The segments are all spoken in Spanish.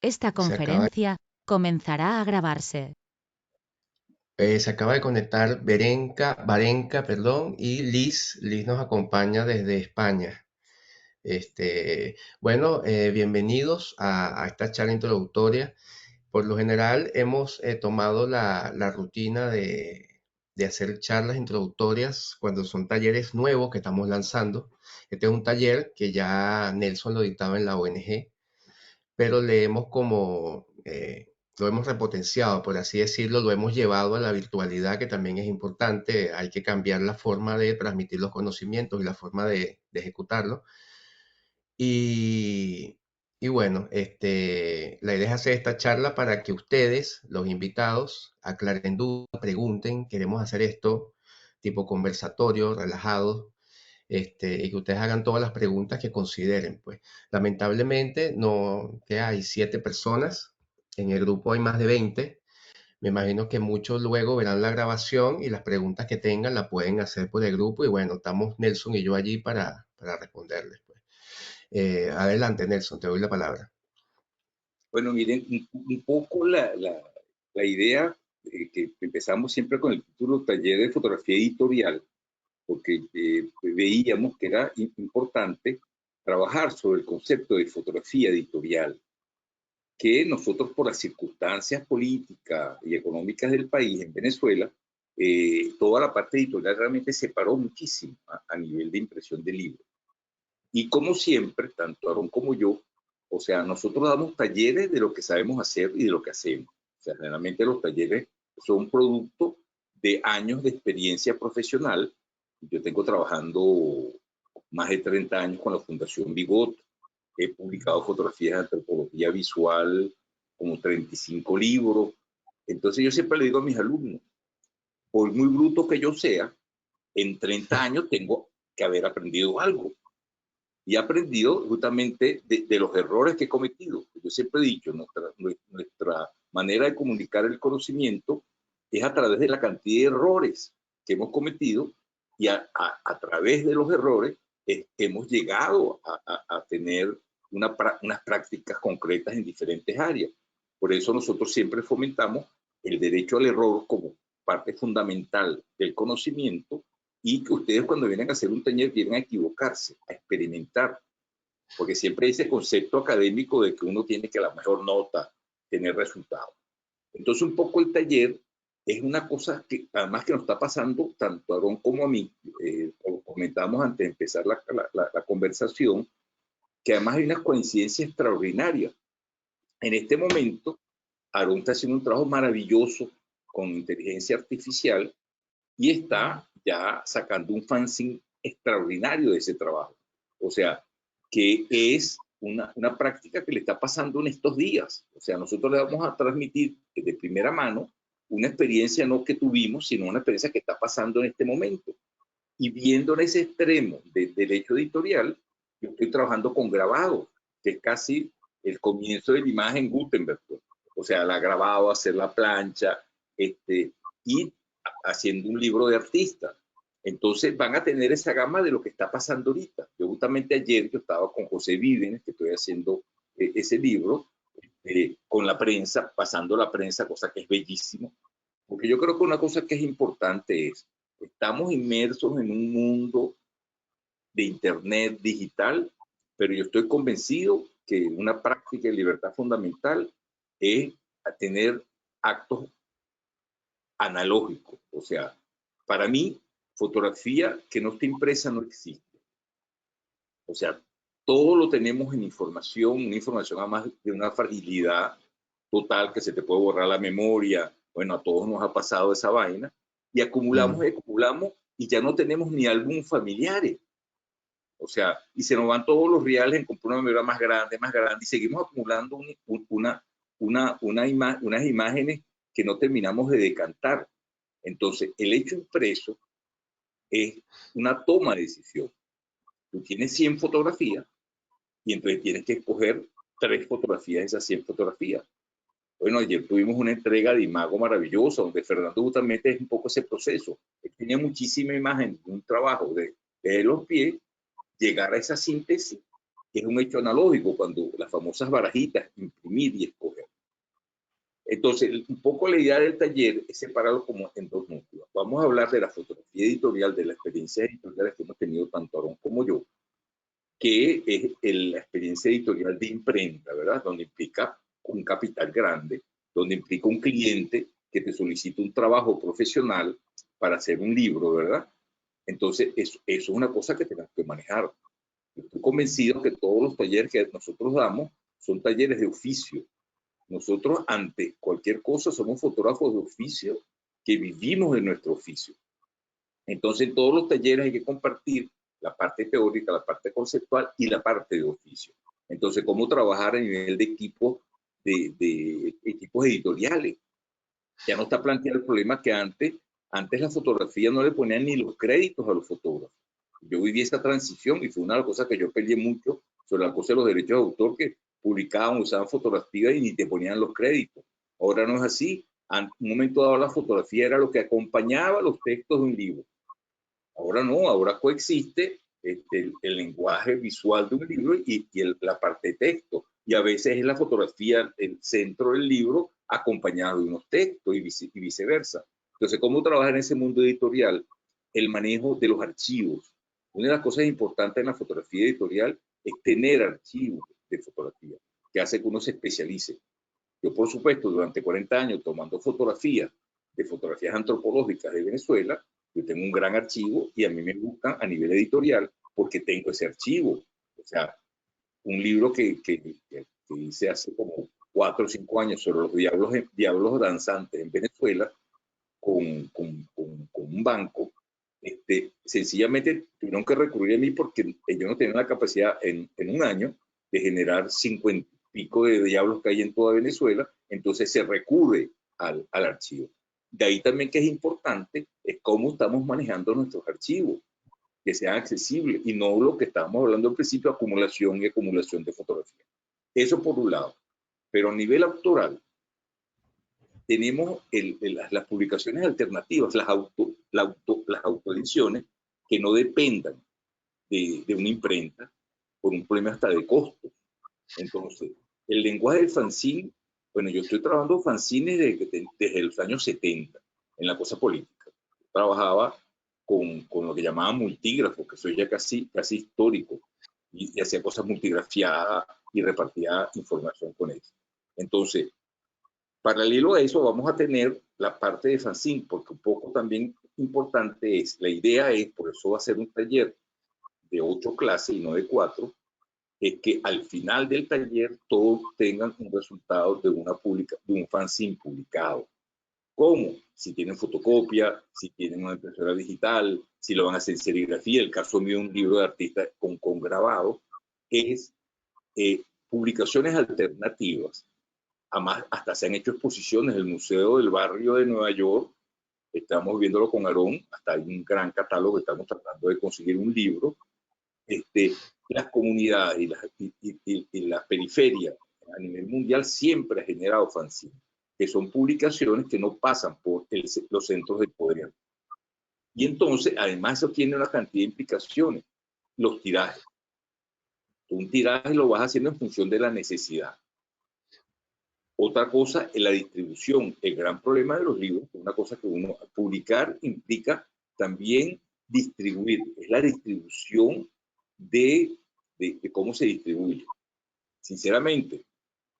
Esta Se acaba, conferencia comenzará a grabarse. se acaba de conectar Varenka, perdón, y Liz. Liz nos acompaña desde España. Bueno, bienvenidos a esta charla introductoria. Por lo general hemos tomado la rutina de hacer charlas introductorias cuando son talleres nuevos que estamos lanzando. Este es un taller que ya Nelson lo dictaba en la ONG, pero lo hemos repotenciado, por así decirlo, lo hemos llevado a la virtualidad, que también es importante. Hay que cambiar la forma de transmitir los conocimientos y la forma de ejecutarlo. Y, y bueno, la idea es hacer esta charla para que ustedes, los invitados, aclaren dudas, pregunten. Queremos hacer esto tipo conversatorio, relajado, y que ustedes hagan todas las preguntas que consideren. Pues lamentablemente no, que hay 7 personas, en el grupo hay más de 20. Me imagino que muchos luego verán la grabación y las preguntas que tengan la pueden hacer por el grupo, y bueno, estamos Nelson y yo allí para responderles, pues. Adelante, Nelson, te doy la palabra. Bueno, miren, un poco la idea que empezamos siempre con el título Taller de Fotografía Editorial, porque veíamos que era importante trabajar sobre el concepto de fotografía editorial, que nosotros por las circunstancias políticas y económicas del país en Venezuela, toda la parte editorial realmente se paró muchísimo a nivel de impresión de libros. Y como siempre, tanto Aarón como yo, o sea, nosotros damos talleres de lo que sabemos hacer y de lo que hacemos. O sea, generalmente los talleres son producto de años de experiencia profesional. Yo tengo trabajando más de 30 años con la Fundación Bigot. He publicado fotografías de antropología visual, como 35 libros. Entonces yo siempre le digo a mis alumnos, por muy bruto que yo sea, en 30 años tengo que haber aprendido algo. Y he aprendido justamente de los errores que he cometido. Yo siempre he dicho, nuestra manera de comunicar el conocimiento es a través de la cantidad de errores que hemos cometido, y a través de los errores hemos llegado a tener unas prácticas concretas en diferentes áreas. Por eso nosotros siempre fomentamos el derecho al error como parte fundamental del conocimiento, y que ustedes cuando vienen a hacer un taller vienen a equivocarse, a experimentar, porque siempre hay ese concepto académico de que uno tiene que la mejor nota, tener resultados. Entonces un poco el taller es una cosa que además que nos está pasando tanto a Aarón como a mí, como comentamos antes de empezar la conversación, que además hay una coincidencia extraordinaria. En este momento, Aarón está haciendo un trabajo maravilloso con inteligencia artificial y está ya sacando un fanzine extraordinario de ese trabajo. O sea, que es una práctica que le está pasando en estos días. O sea, nosotros le vamos a transmitir de primera mano una experiencia no que tuvimos, sino una experiencia que está pasando en este momento. Y viendo en ese extremo del hecho editorial, yo estoy trabajando con grabado, que es casi el comienzo de la imagen Gutenberg. O sea, la grabado, hacer la plancha, y haciendo un libro de artista. Entonces van a tener esa gama de lo que está pasando ahorita. Yo justamente ayer yo estaba con José Vídenes, que estoy haciendo ese libro, con la prensa, pasando la prensa, cosa que es bellísimo. Porque yo creo que una cosa que es importante es, estamos inmersos en un mundo de internet digital, pero yo estoy convencido que una práctica de libertad fundamental es tener actos analógicos. O sea, para mí, fotografía que no esté impresa no existe. O sea, todo lo tenemos en información, una información además de una fragilidad total que se te puede borrar la memoria. Bueno, a todos nos ha pasado esa vaina. Y acumulamos Mm. y acumulamos y ya no tenemos ni álbum familiares. O sea, y se nos van todos los reales en comprar una memoria más grande, y seguimos acumulando unas imágenes que no terminamos de decantar. Entonces, el hecho impreso es una toma de decisión. Tú tienes 100 fotografías y entonces tienes que escoger 3 fotografías de esas 100 fotografías. Bueno, ayer tuvimos una entrega de Imago maravillosa, donde Fernando justamente es un poco ese proceso. Él tenía muchísima imagen, un trabajo de los pies, llegar a esa síntesis que es un hecho analógico, cuando las famosas barajitas, imprimir y escoger. Entonces, un poco la idea del taller es separarlo como en dos núcleos. Vamos a hablar de la fotografía editorial, de la experiencia editorial que hemos tenido tanto Aarón como yo, que es la experiencia editorial de imprenta, ¿verdad? Donde implica un capital grande, donde implica un cliente que te solicita un trabajo profesional para hacer un libro, ¿verdad? Entonces, eso es una cosa que tenemos que manejar. Estoy convencido que todos los talleres que nosotros damos son talleres de oficio. Nosotros, ante cualquier cosa, somos fotógrafos de oficio que vivimos de nuestro oficio. Entonces, en todos los talleres hay que compartir la parte teórica, la parte conceptual y la parte de oficio. Entonces, cómo trabajar a nivel de equipos, de equipos editoriales. Ya no está planteado el problema que antes la fotografía no le ponían ni los créditos a los fotógrafos. Yo viví esa transición y fue una de las cosas que yo peleé mucho sobre la cosa de los derechos de autor, que publicaban, usaban fotografías y ni te ponían los créditos. Ahora no es así. En un momento dado la fotografía era lo que acompañaba los textos de un libro. Ahora no, ahora coexiste el lenguaje visual de un libro y la parte de texto. Y a veces es la fotografía el centro del libro acompañado de unos textos y viceversa. Entonces, ¿cómo trabajar en ese mundo editorial? El manejo de los archivos. Una de las cosas importantes en la fotografía editorial es tener archivos de fotografía, que hace que uno se especialice. Yo, por supuesto, durante 40 años tomando fotografías antropológicas de Venezuela, yo tengo un gran archivo y a mí me buscan a nivel editorial porque tengo ese archivo. O sea, un libro que hice hace como 4 o 5 años sobre los diablos danzantes en Venezuela con un banco, sencillamente tuvieron que recurrir a mí porque ellos no tenían la capacidad en un año de generar 50 y pico de diablos que hay en toda Venezuela, entonces se recurre al archivo. De ahí también que es importante es cómo estamos manejando nuestros archivos, que sean accesibles y no lo que estábamos hablando al principio, acumulación y acumulación de fotografías. Eso por un lado. Pero a nivel autoral, tenemos las publicaciones alternativas, las autoediciones que no dependan de una imprenta por un problema hasta de costos. Entonces, el lenguaje del fanzine, bueno, yo estoy trabajando fanzines desde los años 70 en la cosa política. Trabajaba con lo que llamaban multígrafo, que soy ya casi histórico, y hacía cosas multigrafiadas y repartía información con eso. Entonces, paralelo a eso vamos a tener la parte de fanzine, porque un poco también importante es, la idea es, por eso va a ser un taller de 8 clases y no de 4, es que al final del taller todos tengan un resultado de un fanzine publicado. ¿Cómo? Si tienen fotocopia, si tienen una impresora digital, si lo van a hacer en serigrafía, el caso mío un libro de artista con grabado, es publicaciones alternativas. Además, hasta se han hecho exposiciones en el Museo del Barrio de Nueva York, estamos viéndolo con Aarón, hasta hay un gran catálogo, estamos tratando de conseguir un libro. Las comunidades y la periferia a nivel mundial siempre ha generado fanzines, que son publicaciones que no pasan por los centros de poder. Y entonces, además, eso tiene una cantidad de implicaciones. Los tirajes. Un tiraje lo vas haciendo en función de la necesidad. Otra cosa es la distribución. El gran problema de los libros, una cosa que uno publicar implica también distribuir, es la distribución de cómo se distribuye. Sinceramente,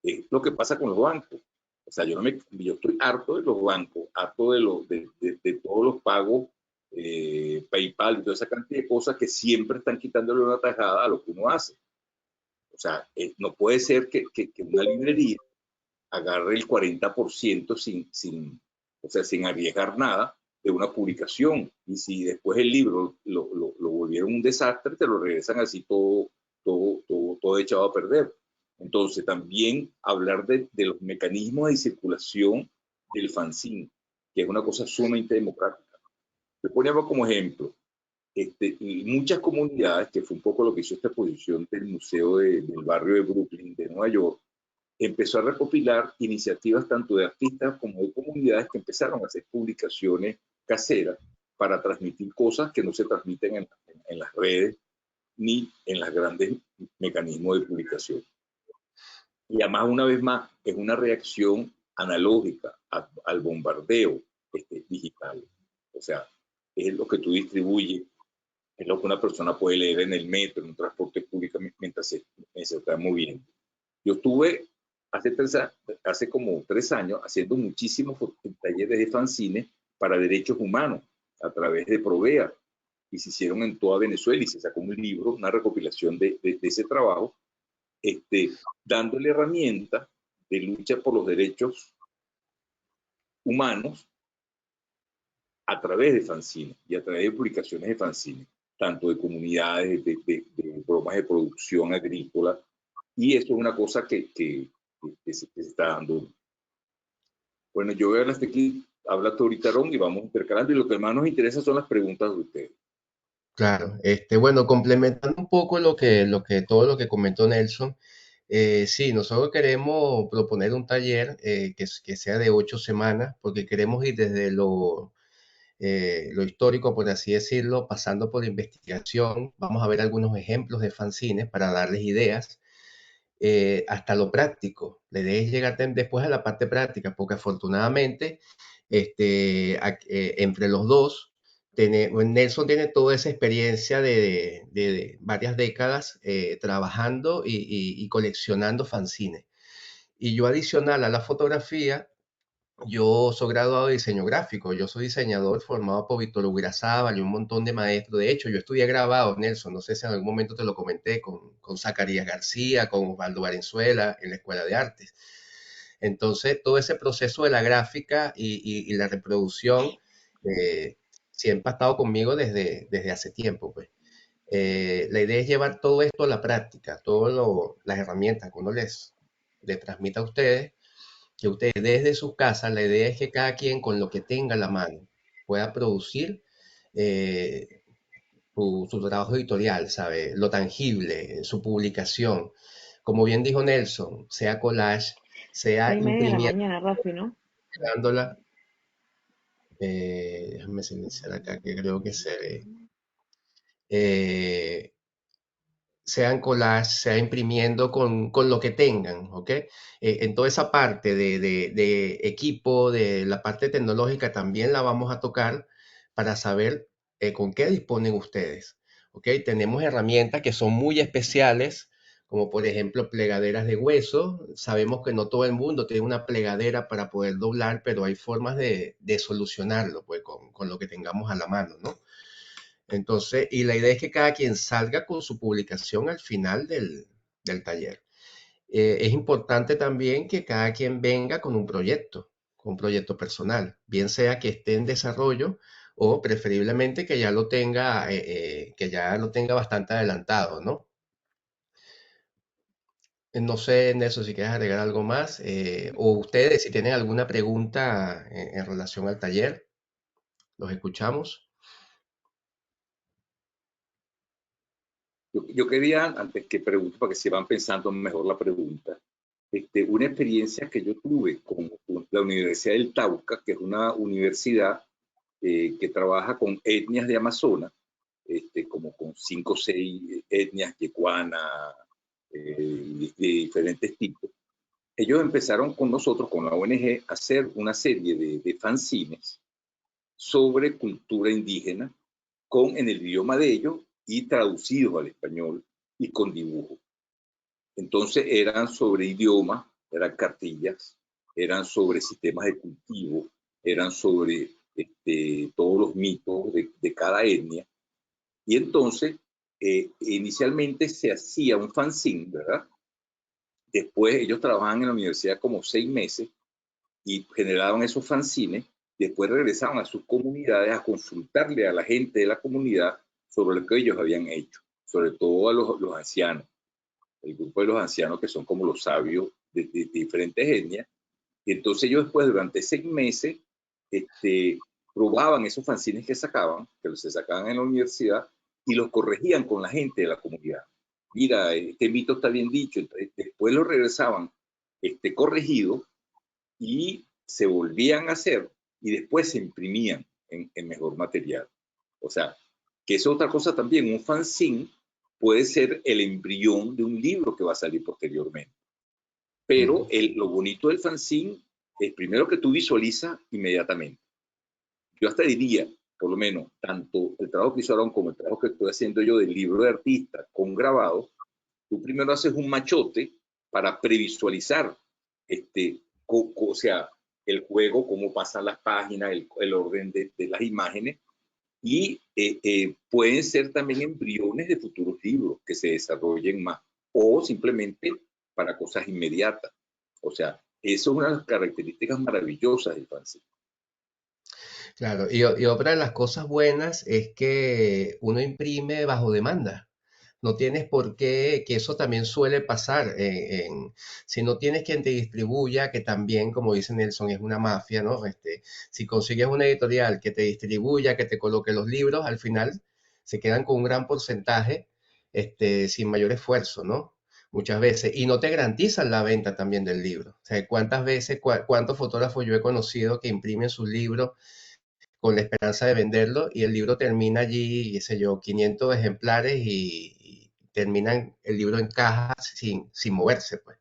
es lo que pasa con los bancos. O sea, yo estoy harto de los bancos, harto de todos los pagos, PayPal y toda esa cantidad de cosas que siempre están quitándole una tajada a lo que uno hace. O sea, no puede ser que una librería agarre el 40% sin arriesgar nada de una publicación. Y si después el libro lo volvieron un desastre, te lo regresan así todo echado a perder. Entonces, también hablar de los mecanismos de circulación del fanzine, que es una cosa sumamente democrática. Le ponemos como ejemplo, muchas comunidades, que fue un poco lo que hizo esta exposición del Museo del Barrio de Brooklyn, de Nueva York, empezó a recopilar iniciativas tanto de artistas como de comunidades que empezaron a hacer publicaciones caseras para transmitir cosas que no se transmiten en las redes ni en los grandes mecanismos de publicación. Y además, una vez más, es una reacción analógica al bombardeo digital. O sea, es lo que tú distribuyes, es lo que una persona puede leer en el metro, en un transporte público mientras se está moviendo. Yo estuve hace como 3 años haciendo muchísimos talleres de fanzines para derechos humanos a través de Provea, y se hicieron en toda Venezuela y se sacó un libro, una recopilación de ese trabajo, dándole herramientas de lucha por los derechos humanos a través de fanzines y a través de publicaciones de fanzines, tanto de comunidades, de bromas de producción agrícola, y eso es una cosa que se está dando. Bueno, yo veo hasta aquí, habla tú ahorita, Ron, y vamos intercalando, y lo que más nos interesa son las preguntas de ustedes. Claro, bueno, complementando un poco todo lo que comentó Nelson, sí, nosotros queremos proponer un taller que sea de 8 semanas, porque queremos ir desde lo histórico, por así decirlo, pasando por la investigación. Vamos a ver algunos ejemplos de fanzines para darles ideas, hasta lo práctico. La idea es llegar después a la parte práctica, porque afortunadamente, entre los dos, Nelson tiene toda esa experiencia de varias décadas trabajando y coleccionando fanzines. Y yo, adicional a la fotografía, yo soy graduado de diseño gráfico, yo soy diseñador formado por Víctor Ugurazábal y un montón de maestros. De hecho, yo estudié grabado, Nelson, no sé si en algún momento te lo comenté, con Zacarías García, con Osvaldo Valenzuela en la Escuela de Artes. Entonces, todo ese proceso de la gráfica y la reproducción siempre ha estado conmigo desde hace tiempo, pues. La idea es llevar todo esto a la práctica, todas las herramientas que uno les transmite a ustedes, que ustedes desde sus casas, la idea es que cada quien con lo que tenga a la mano pueda producir eh, su trabajo editorial, ¿sabe? Lo tangible, su publicación. Como bien dijo Nelson, sea collage, sea 6:30 de la mañana, Rafi, ¿no? imprimiéndola. Déjame silenciar acá que creo que se ve. Eh, sea en collage, sea imprimiendo con lo que tengan, ¿ok? En toda esa parte de equipo, de la parte tecnológica, también la vamos a tocar para saber con qué disponen ustedes, ¿ok? Tenemos herramientas que son muy especiales, como por ejemplo plegaderas de hueso. Sabemos que no todo el mundo tiene una plegadera para poder doblar, pero hay formas de solucionarlo, pues, con lo que tengamos a la mano, ¿no? Entonces, y la idea es que cada quien salga con su publicación al final del taller. Es importante también que cada quien venga con un proyecto personal, bien sea que esté en desarrollo o preferiblemente que ya lo tenga bastante adelantado, ¿no? No sé, Nelson, si quieres agregar algo más, o ustedes, si tienen alguna pregunta en relación al taller, los escuchamos. Yo quería, antes que pregunte, para que se van pensando mejor la pregunta, una experiencia que yo tuve con la Universidad del Tauca, que es una universidad que trabaja con etnias de Amazonas, como con 5 o 6 etnias yecuanas, de diferentes tipos. Ellos empezaron con nosotros, con la ONG, a hacer una serie de fanzines sobre cultura indígena, en el idioma de ellos y traducidos al español y con dibujo. Entonces eran sobre idioma, eran cartillas, eran sobre sistemas de cultivo, eran sobre todos los mitos de cada etnia. Y entonces, inicialmente se hacía un fanzine, ¿verdad? Después ellos trabajaban en la universidad como 6 meses y generaban esos fanzines. Después regresaban a sus comunidades a consultarle a la gente de la comunidad sobre lo que ellos habían hecho, sobre todo a los ancianos, el grupo de los ancianos que son como los sabios de diferentes etnias. Y entonces ellos después, durante 6 meses, probaban esos fanzines que se sacaban en la universidad y los corregían con la gente de la comunidad. Mira, este mito está bien dicho. Entonces, después lo regresaban corregido y se volvían a hacer y después se imprimían en mejor material. O sea, que es otra cosa también, un fanzine puede ser el embrión de un libro que va a salir posteriormente. Pero lo bonito del fanzine es primero que tú visualizas inmediatamente. Yo hasta diría, por lo menos, tanto el trabajo que hizo Aarón como el trabajo que estoy haciendo yo del libro de artista con grabado, tú primero haces un machote para previsualizar o sea, el juego, cómo pasan las páginas, el orden de las imágenes, y pueden ser también embriones de futuros libros que se desarrollen más, o simplemente para cosas inmediatas. O sea, eso es una de las características maravillosas del fanzine. Claro, y otra de las cosas buenas es que uno imprime bajo demanda. No tienes por qué, que eso también suele pasar. Si no tienes quien te distribuya, que también, como dice Nelson, es una mafia, ¿no? Si consigues una editorial que te distribuya, que te coloque los libros, al final se quedan con un gran porcentaje, sin mayor esfuerzo, ¿no? Muchas veces. Y no te garantizan la venta también del libro. O sea, ¿cuántas veces, cuántos fotógrafos yo he conocido que imprimen sus libros con la esperanza de venderlo y el libro termina allí, qué sé yo, 500 ejemplares y terminan el libro en caja sin moverse, pues.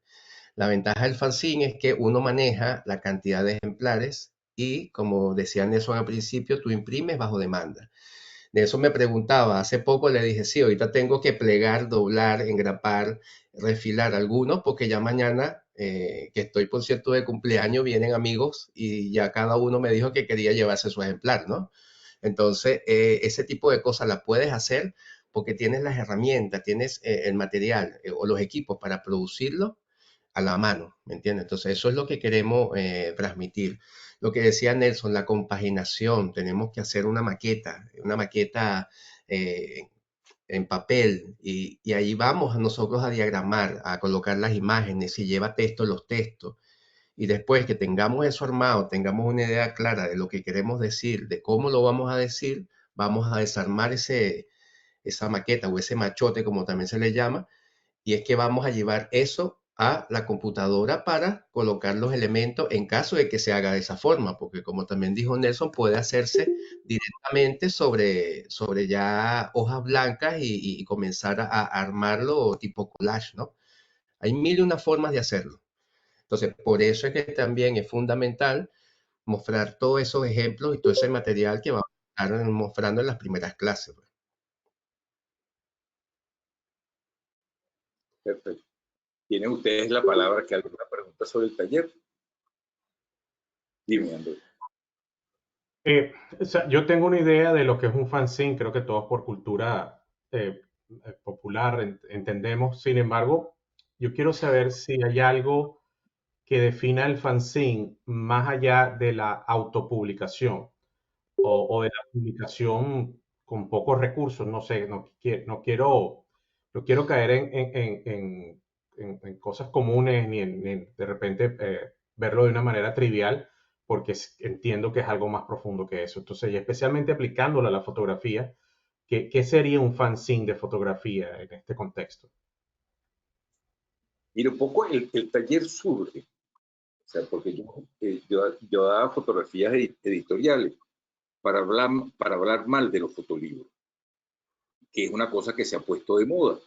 La ventaja del fanzine es que uno maneja la cantidad de ejemplares y, como decía Nelson al principio, tú imprimes bajo demanda. De eso me preguntaba, hace poco le dije, sí, ahorita tengo que plegar, doblar, engrapar, refilar algunos, porque ya mañana, que estoy por cierto de cumpleaños, vienen amigos y ya cada uno me dijo que quería llevarse su ejemplar, ¿no? Entonces, ese tipo de cosas las puedes hacer porque tienes las herramientas, tienes el material o los equipos para producirlo a la mano, ¿me entiendes? Entonces, eso es lo que queremos transmitir. Lo que decía Nelson, la compaginación, tenemos que hacer una maqueta en papel y ahí vamos nosotros a diagramar, a colocar las imágenes, si lleva texto, los textos. Y después que tengamos eso armado, tengamos una idea clara de lo que queremos decir, de cómo lo vamos a decir, vamos a desarmar esa maqueta o ese machote, como también se le llama, y es que vamos a llevar eso a la computadora para colocar los elementos en caso de que se haga de esa forma, porque como también dijo Nelson, puede hacerse directamente sobre ya hojas blancas y comenzar a armarlo tipo collage, ¿no? Hay mil y una formas de hacerlo. Entonces, por eso es que también es fundamental mostrar todos esos ejemplos y todo ese material que vamos a estar mostrando en las primeras clases, pues. Perfecto. ¿Tienen ustedes la palabra que alguna pregunta sobre el taller? Dime, Andrés. O sea, yo tengo una idea de lo que es un fanzine, creo que todos por cultura popular entendemos. Sin embargo, yo quiero saber si hay algo que defina el fanzine más allá de la autopublicación o de la publicación con pocos recursos. No sé, no quiero caer en cosas comunes ni de repente verlo de una manera trivial, porque entiendo que es algo más profundo que eso. Entonces, y especialmente aplicándolo a la fotografía, ¿qué sería un fanzine de fotografía en este contexto? Mira, un poco el taller surge, o sea, porque yo daba fotografías editoriales para hablar mal de los fotolibros, que es una cosa que se ha puesto de moda.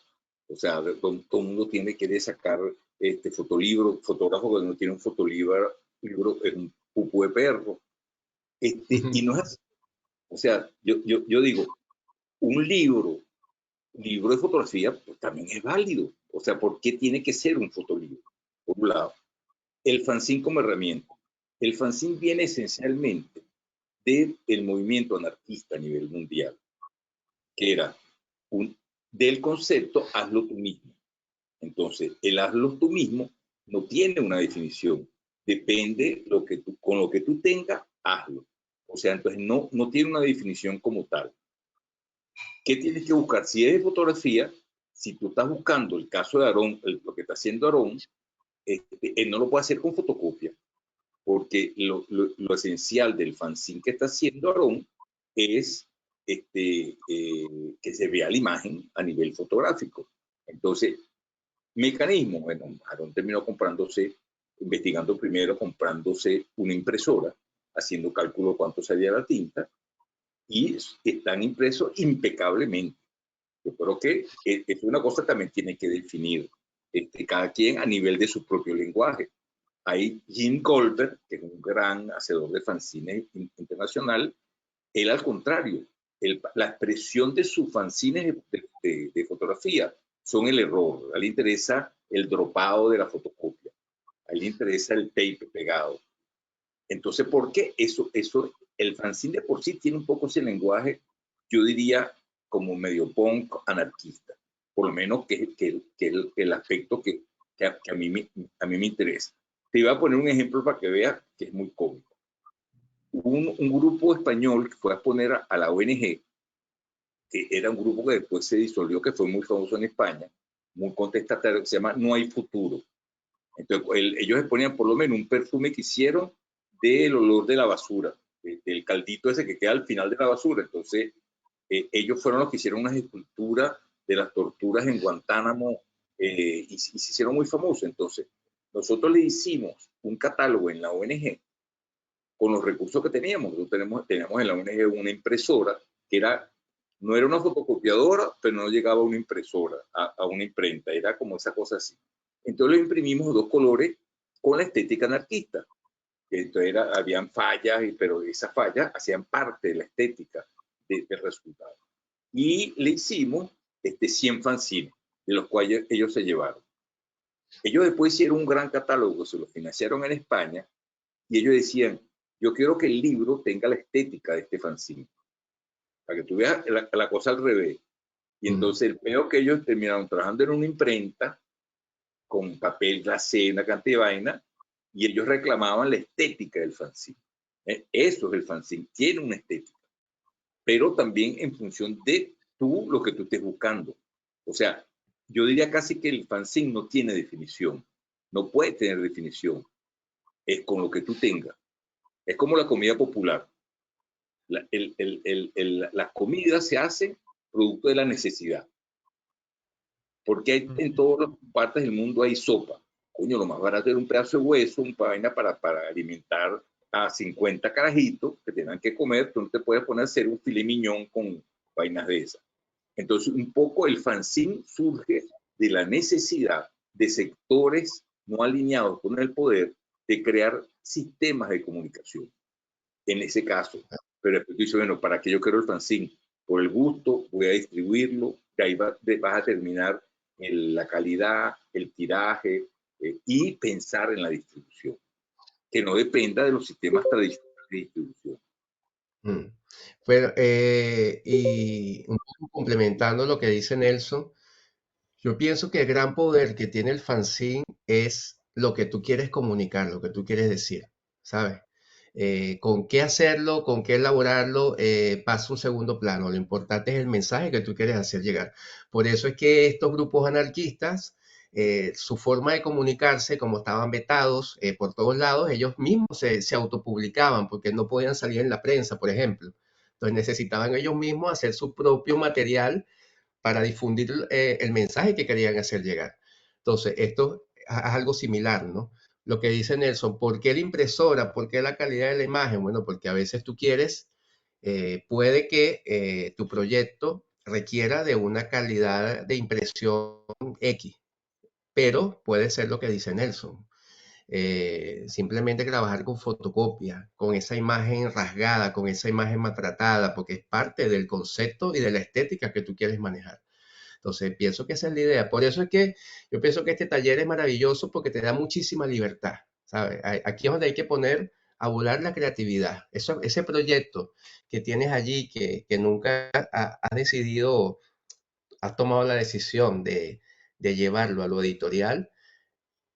O sea, todo el mundo quiere sacar fotolibro, fotógrafo que no tiene un fotolibro es un pupu de perro. Y no es así. O sea, yo digo, un libro de fotografía pues, también es válido. O sea, ¿por qué tiene que ser un fotolibro? Por un lado, el fanzine como herramienta. El fanzine viene esencialmente del movimiento anarquista a nivel mundial, que era del concepto hazlo tú mismo. Entonces, el hazlo tú mismo no tiene una definición. Depende con lo que tú tengas, hazlo. O sea, entonces no tiene una definición como tal. ¿Qué tienes que buscar? Si es de fotografía, si tú estás buscando el caso de Aarón, lo que está haciendo Aarón, él no lo puede hacer con fotocopia, porque lo esencial del fanzine que está haciendo Aarón es que se vea la imagen a nivel fotográfico. Entonces, mecanismo, bueno, Aarón terminó investigando primero, comprándose una impresora, haciendo cálculo cuánto salía la tinta, y están impresos impecablemente. Yo creo que es una cosa que también tiene que definir cada quien a nivel de su propio lenguaje. Hay Jim Goldberg, que es un gran hacedor de fanzine internacional. Él, al contrario, la expresión de sus fanzines de fotografía son el error. A él le interesa el dropado de la fotocopia. A él le interesa el tape pegado. Entonces, ¿por qué? El fanzine de por sí tiene un poco ese lenguaje, yo diría, como medio punk anarquista. Por lo menos que el aspecto que a mí me interesa. Te iba a poner un ejemplo para que veas que es muy cómico. Un grupo español que fue a exponer a la ONG, que era un grupo que después se disolvió, que fue muy famoso en España, muy contestatario, que se llama No Hay Futuro. Entonces, ellos exponían por lo menos un perfume que hicieron del olor de la basura, del caldito ese que queda al final de la basura. Entonces, ellos fueron los que hicieron unas esculturas de las torturas en Guantánamo y se hicieron muy famosos. Entonces, nosotros le hicimos un catálogo en la ONG con los recursos que teníamos. Nosotros teníamos en la ONG una impresora que no era una fotocopiadora, pero no llegaba a una impresora, a una imprenta, era como esa cosa así. Entonces lo imprimimos dos colores con la estética anarquista. Entonces habían fallas, pero esas fallas hacían parte de la estética del resultado. Y le hicimos 100 fanzines, de los cuales ellos se llevaron. Ellos después hicieron un gran catálogo, se lo financiaron en España, y ellos decían, yo quiero que el libro tenga la estética de este fanzine. Para que tú veas la cosa al revés. Y entonces el peor que ellos terminaron trabajando en una imprenta, con papel glacé, una cantidad de vaina, y ellos reclamaban la estética del fanzine. Eso es el fanzine, tiene una estética, pero también en función de lo que tú estés buscando. O sea, yo diría casi que el fanzine no tiene definición, no puede tener definición, es con lo que tú tengas. Es como la comida popular. Las comidas se hacen producto de la necesidad. Porque en todas las partes del mundo hay sopa. Coño, lo más barato era un pedazo de hueso, un vaina para alimentar a 50 carajitos que tengan que comer. Tú no te puedes poner a hacer un filet mignon con vainas de esas. Entonces, un poco el fanzine surge de la necesidad de sectores no alineados con el poder de crear sistemas de comunicación. En ese caso. Pero después tú dices, bueno, ¿para qué yo quiero el fanzine? Por el gusto, voy a distribuirlo, de ahí vas a terminar la calidad, el tiraje y pensar en la distribución, que no dependa de los sistemas tradicionales de distribución. Bueno, y un poco complementando lo que dice Nelson, yo pienso que el gran poder que tiene el fanzine es lo que tú quieres comunicar, lo que tú quieres decir, ¿sabes? Con qué hacerlo, con qué elaborarlo, pasa un segundo plano. Lo importante es el mensaje que tú quieres hacer llegar. Por eso es que estos grupos anarquistas, su forma de comunicarse, como estaban vetados por todos lados, ellos mismos se autopublicaban porque no podían salir en la prensa, por ejemplo. Entonces necesitaban ellos mismos hacer su propio material para difundir el mensaje que querían hacer llegar. Entonces, esto es algo similar, ¿no? Lo que dice Nelson, ¿por qué la impresora? ¿Por qué la calidad de la imagen? Bueno, porque a veces tú quieres, puede que tu proyecto requiera de una calidad de impresión X, pero puede ser lo que dice Nelson. Simplemente trabajar con fotocopia, con esa imagen rasgada, con esa imagen maltratada, porque es parte del concepto y de la estética que tú quieres manejar. Entonces, pienso que esa es la idea. Por eso es que yo pienso que este taller es maravilloso porque te da muchísima libertad, ¿sabes? Aquí es donde hay que poner a volar la creatividad. Ese proyecto que tienes allí, que nunca has decidido, has tomado la decisión de llevarlo a lo editorial,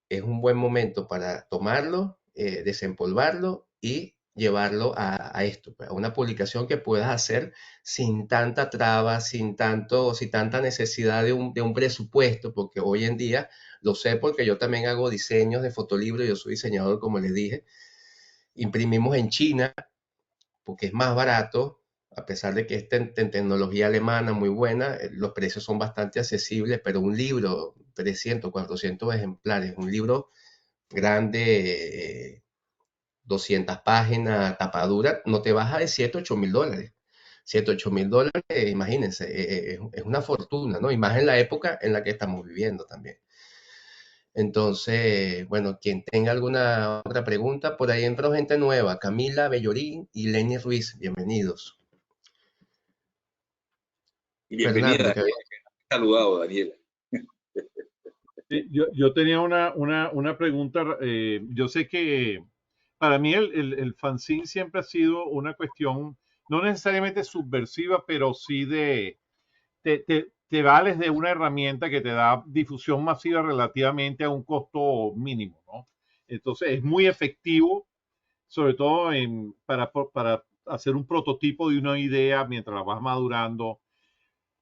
es un buen momento para tomarlo, desempolvarlo y llevarlo a esto, a una publicación que puedas hacer sin tanta traba, sin tanta necesidad de un presupuesto, porque hoy en día lo sé porque yo también hago diseños de fotolibro, yo soy diseñador, como les dije, imprimimos en China porque es más barato, a pesar de que es tecnología alemana muy buena, los precios son bastante accesibles, pero un libro, 300, 400 ejemplares, un libro grande, 200 páginas, tapadura, no te baja de 7, $8,000. 7, 8 mil dólares, imagínense, es una fortuna, ¿no? Y más en la época en la que estamos viviendo también. Entonces, bueno, quien tenga alguna otra pregunta, por ahí entró gente nueva, Camila Bellorín y Lenny Ruiz, bienvenidos. Y Fernando, bienvenida, que había... saludado, Daniela. Sí, yo tenía una pregunta. Yo sé que para mí el fanzine siempre ha sido una cuestión, no necesariamente subversiva, pero sí te vales de una herramienta que te da difusión masiva relativamente a un costo mínimo, ¿no? Entonces es muy efectivo, sobre todo para hacer un prototipo de una idea mientras la vas madurando.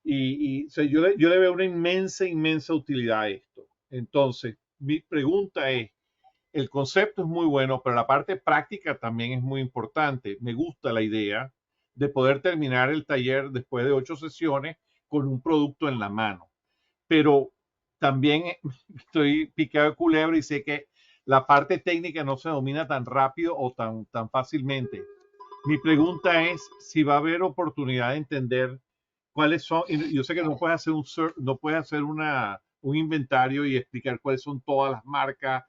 O sea, yo le veo una inmensa utilidad a esto. Entonces, mi pregunta es, el concepto es muy bueno, pero la parte práctica también es muy importante. Me gusta la idea de poder terminar el taller después de 8 sesiones con un producto en la mano. Pero también estoy picado de culebra y sé que la parte técnica no se domina tan rápido o tan fácilmente. Mi pregunta es si va a haber oportunidad de entender cuáles son, y yo sé que no puedes hacer no puedes hacer un inventario y explicar cuáles son todas las marcas,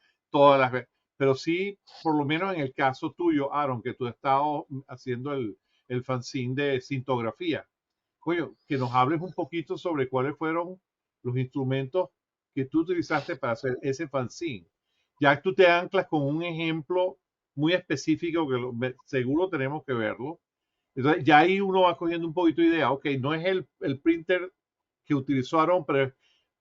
pero sí, por lo menos en el caso tuyo, Aaron, que tú has estado haciendo el fanzine de cintografía, coño, que nos hables un poquito sobre cuáles fueron los instrumentos que tú utilizaste para hacer ese fanzine. Ya tú te anclas con un ejemplo muy específico que seguro tenemos que verlo. Entonces, ya ahí uno va cogiendo un poquito de idea. Ok, no es el printer que utilizó Aaron, pero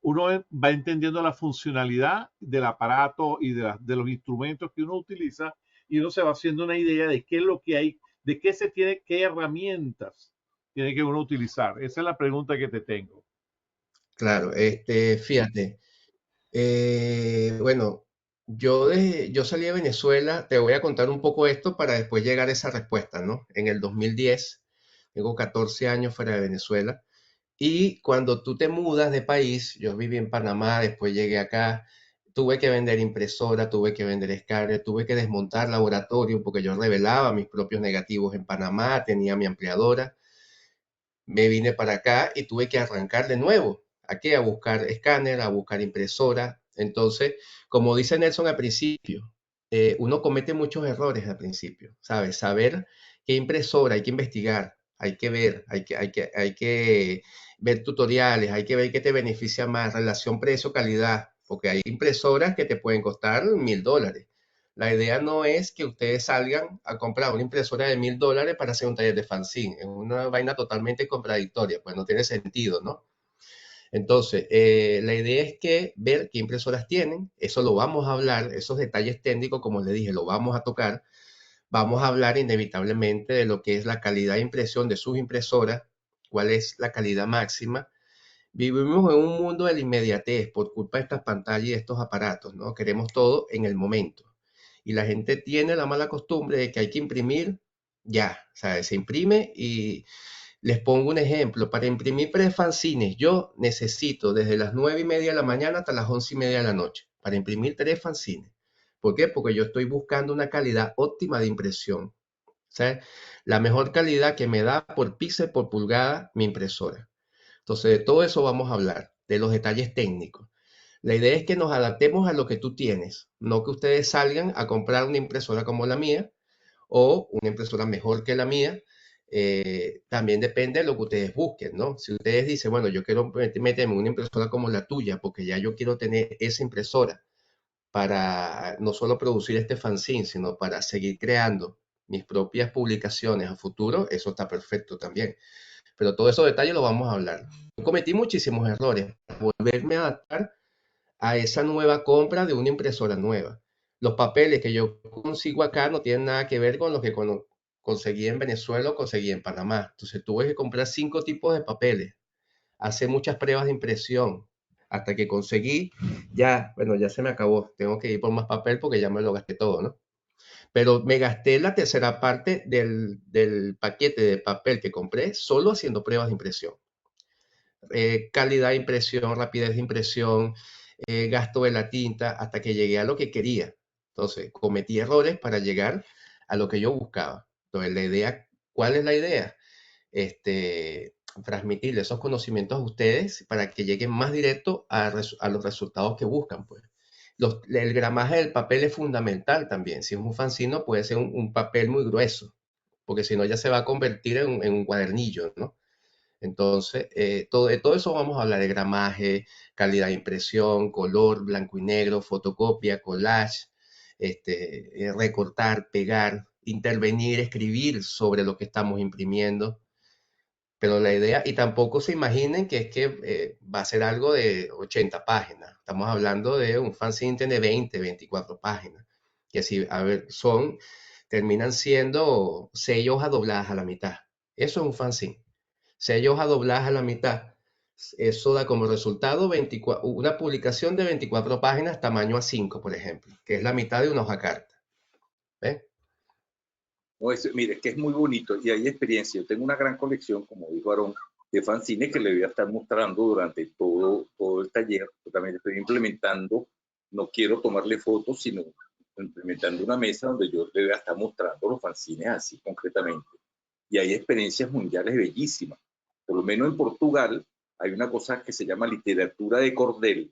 uno va entendiendo la funcionalidad del aparato y de los instrumentos que uno utiliza y uno se va haciendo una idea de qué es lo que hay, de qué se tiene, qué herramientas tiene que uno utilizar. Esa es la pregunta que te tengo. Claro, fíjate, bueno, yo salí de Venezuela, te voy a contar un poco esto para después llegar a esa respuesta, ¿no? En el 2010, tengo 14 años fuera de Venezuela, y cuando tú te mudas de país, yo viví en Panamá, después llegué acá, tuve que vender impresora, tuve que vender escáner, tuve que desmontar laboratorio porque yo revelaba mis propios negativos en Panamá, tenía mi ampliadora. Me vine para acá y tuve que arrancar de nuevo. Aquí a buscar escáner, a buscar impresora. Entonces, como dice Nelson al principio, uno comete muchos errores al principio, ¿sabes? Saber qué impresora hay que investigar, hay que ver, hay que ver tutoriales, hay que ver qué te beneficia más, relación precio-calidad, porque hay impresoras que te pueden costar $1000. La idea no es que ustedes salgan a comprar una impresora de $1000 para hacer un taller de fanzine. Es una vaina totalmente contradictoria, pues no tiene sentido, ¿no? Entonces, la idea es que ver qué impresoras tienen, eso lo vamos a hablar, esos detalles técnicos, como les dije, lo vamos a tocar. Vamos a hablar inevitablemente de lo que es la calidad de impresión de sus impresoras, cuál es la calidad máxima. Vivimos en un mundo de la inmediatez por culpa de estas pantallas y de estos aparatos, ¿no? Queremos todo en el momento. Y la gente tiene la mala costumbre de que hay que imprimir ya, ¿sabes? Se imprime y les pongo un ejemplo. Para imprimir fanzines, yo necesito desde las 9:30 de la mañana hasta las 11:30 de la noche para imprimir 3 fanzines. ¿Por qué? Porque yo estoy buscando una calidad óptima de impresión. ¿Sabes? La mejor calidad que me da por píxel por pulgada mi impresora. Entonces, de todo eso vamos a hablar, de los detalles técnicos. La idea es que nos adaptemos a lo que tú tienes, no que ustedes salgan a comprar una impresora como la mía o una impresora mejor que la mía. También depende de lo que ustedes busquen, ¿no? Si ustedes dicen, bueno, yo quiero meterme una impresora como la tuya, porque ya yo quiero tener esa impresora para no solo producir este fanzine, sino para seguir creando mis propias publicaciones a futuro, eso está perfecto también. Pero todos esos detalles los vamos a hablar. Yo cometí muchísimos errores para volverme a adaptar a esa nueva compra de una impresora nueva. Los papeles que yo consigo acá no tienen nada que ver con los que conseguí en Venezuela o conseguí en Panamá. Entonces tuve que comprar 5 tipos de papeles, hacer muchas pruebas de impresión, hasta que conseguí, ya, bueno, ya se me acabó, tengo que ir por más papel porque ya me lo gasté todo, ¿no? Pero me gasté la tercera parte del paquete de papel que compré solo haciendo pruebas de impresión. Calidad de impresión, rapidez de impresión, gasto de la tinta, hasta que llegué a lo que quería. Entonces, cometí errores para llegar a lo que yo buscaba. Entonces, la idea, ¿cuál es la idea? transmitirle esos conocimientos a ustedes para que lleguen más directo a los resultados que buscan, pues. El gramaje del papel es fundamental también. Si es un fanzine puede ser un papel muy grueso, porque si no ya se va a convertir en un cuadernillo, ¿no? Entonces, de todo eso vamos a hablar, de gramaje, calidad de impresión, color, blanco y negro, fotocopia, collage, recortar, pegar, intervenir, escribir sobre lo que estamos imprimiendo. Pero la idea, y tampoco se imaginen que es que va a ser algo de 80 páginas. Estamos hablando de un fanzine de 20, 24 páginas. Que si, a ver, terminan siendo 6 hojas dobladas a la mitad. Eso es un fanzine. 6 hojas dobladas a la mitad. Eso da como resultado una publicación de 24 páginas tamaño A5, por ejemplo, que es la mitad de una hoja carta. ¿Ves? No, mire, que es muy bonito y hay experiencia. Yo tengo una gran colección, como dijo Aarón, de fanzines que le voy a estar mostrando durante todo el taller. Yo también estoy implementando, no quiero tomarle fotos, sino implementando una mesa donde yo le voy a estar mostrando los fanzines así concretamente. Y hay experiencias mundiales bellísimas. Por lo menos en Portugal hay una cosa que se llama literatura de cordel,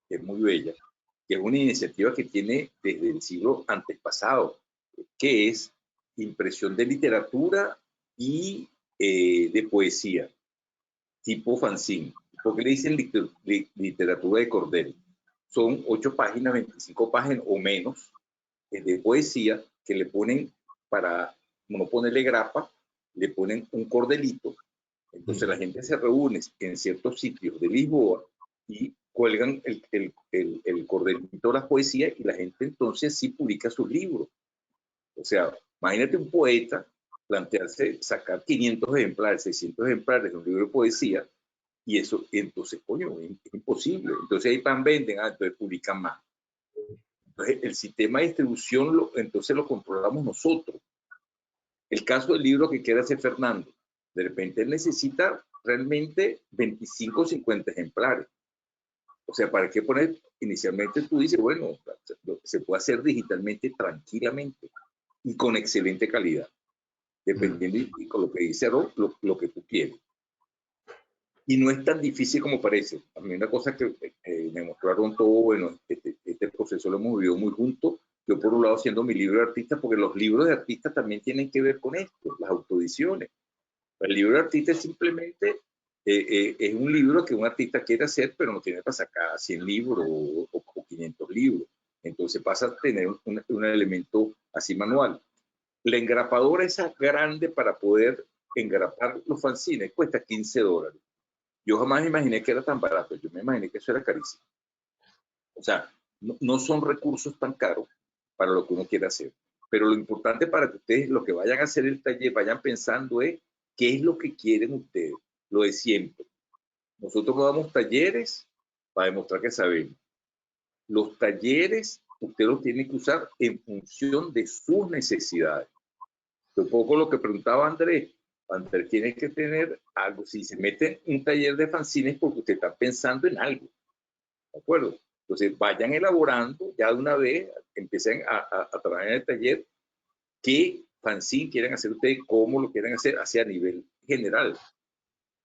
que es muy bella, que es una iniciativa que tiene desde el siglo antepasado, que es impresión de literatura y de poesía, tipo fanzine. ¿Por qué le dicen literatura de cordel? Son 8 páginas, 25 páginas o menos de poesía que le ponen, para no ponerle grapa, le ponen un cordelito. Entonces la gente se reúne en ciertos sitios de Lisboa y cuelgan el cordelito de las poesías y la gente entonces sí publica sus libros. O sea, imagínate un poeta plantearse sacar 500 ejemplares, 600 ejemplares de un libro de poesía, y eso, entonces, coño, es imposible. Entonces ahí van, venden, entonces publican más. Entonces el sistema de distribución, entonces lo controlamos nosotros. El caso del libro que quiere hacer Fernando, de repente él necesita realmente 25 o 50 ejemplares. O sea, ¿para qué poner? Inicialmente tú dices, bueno, se puede hacer digitalmente tranquilamente y con excelente calidad, dependiendo y con lo que dice Rob, lo que tú quieres. Y no es tan difícil como parece. A mí una cosa que me mostraron todo, bueno, este proceso lo hemos vivido muy juntos. Yo por un lado haciendo mi libro de artista, porque los libros de artista también tienen que ver con esto, las autoediciones. El libro de artista es simplemente es un libro que un artista quiere hacer, pero no tiene para sacar 100 libros o 500 libros. Entonces pasa a tener un elemento así manual. La engrapadora esa grande para poder engrapar los fanzines cuesta $15. Yo jamás imaginé que era tan barato, yo me imaginé que eso era carísimo. O sea, no son recursos tan caros para lo que uno quiere hacer. Pero lo importante para que ustedes, lo que vayan a hacer el taller, vayan pensando es qué es lo que quieren ustedes. Lo de siempre. Nosotros damos talleres para demostrar que sabemos. Los talleres usted los tiene que usar en función de sus necesidades. Un poco lo que preguntaba Andrés tiene que tener algo. Si se mete en un taller de fanzines porque usted está pensando en algo. ¿De acuerdo? Entonces vayan elaborando ya de una vez, empiecen a trabajar en el taller qué fanzine quieren hacer ustedes, cómo lo quieren hacer, hacia nivel general.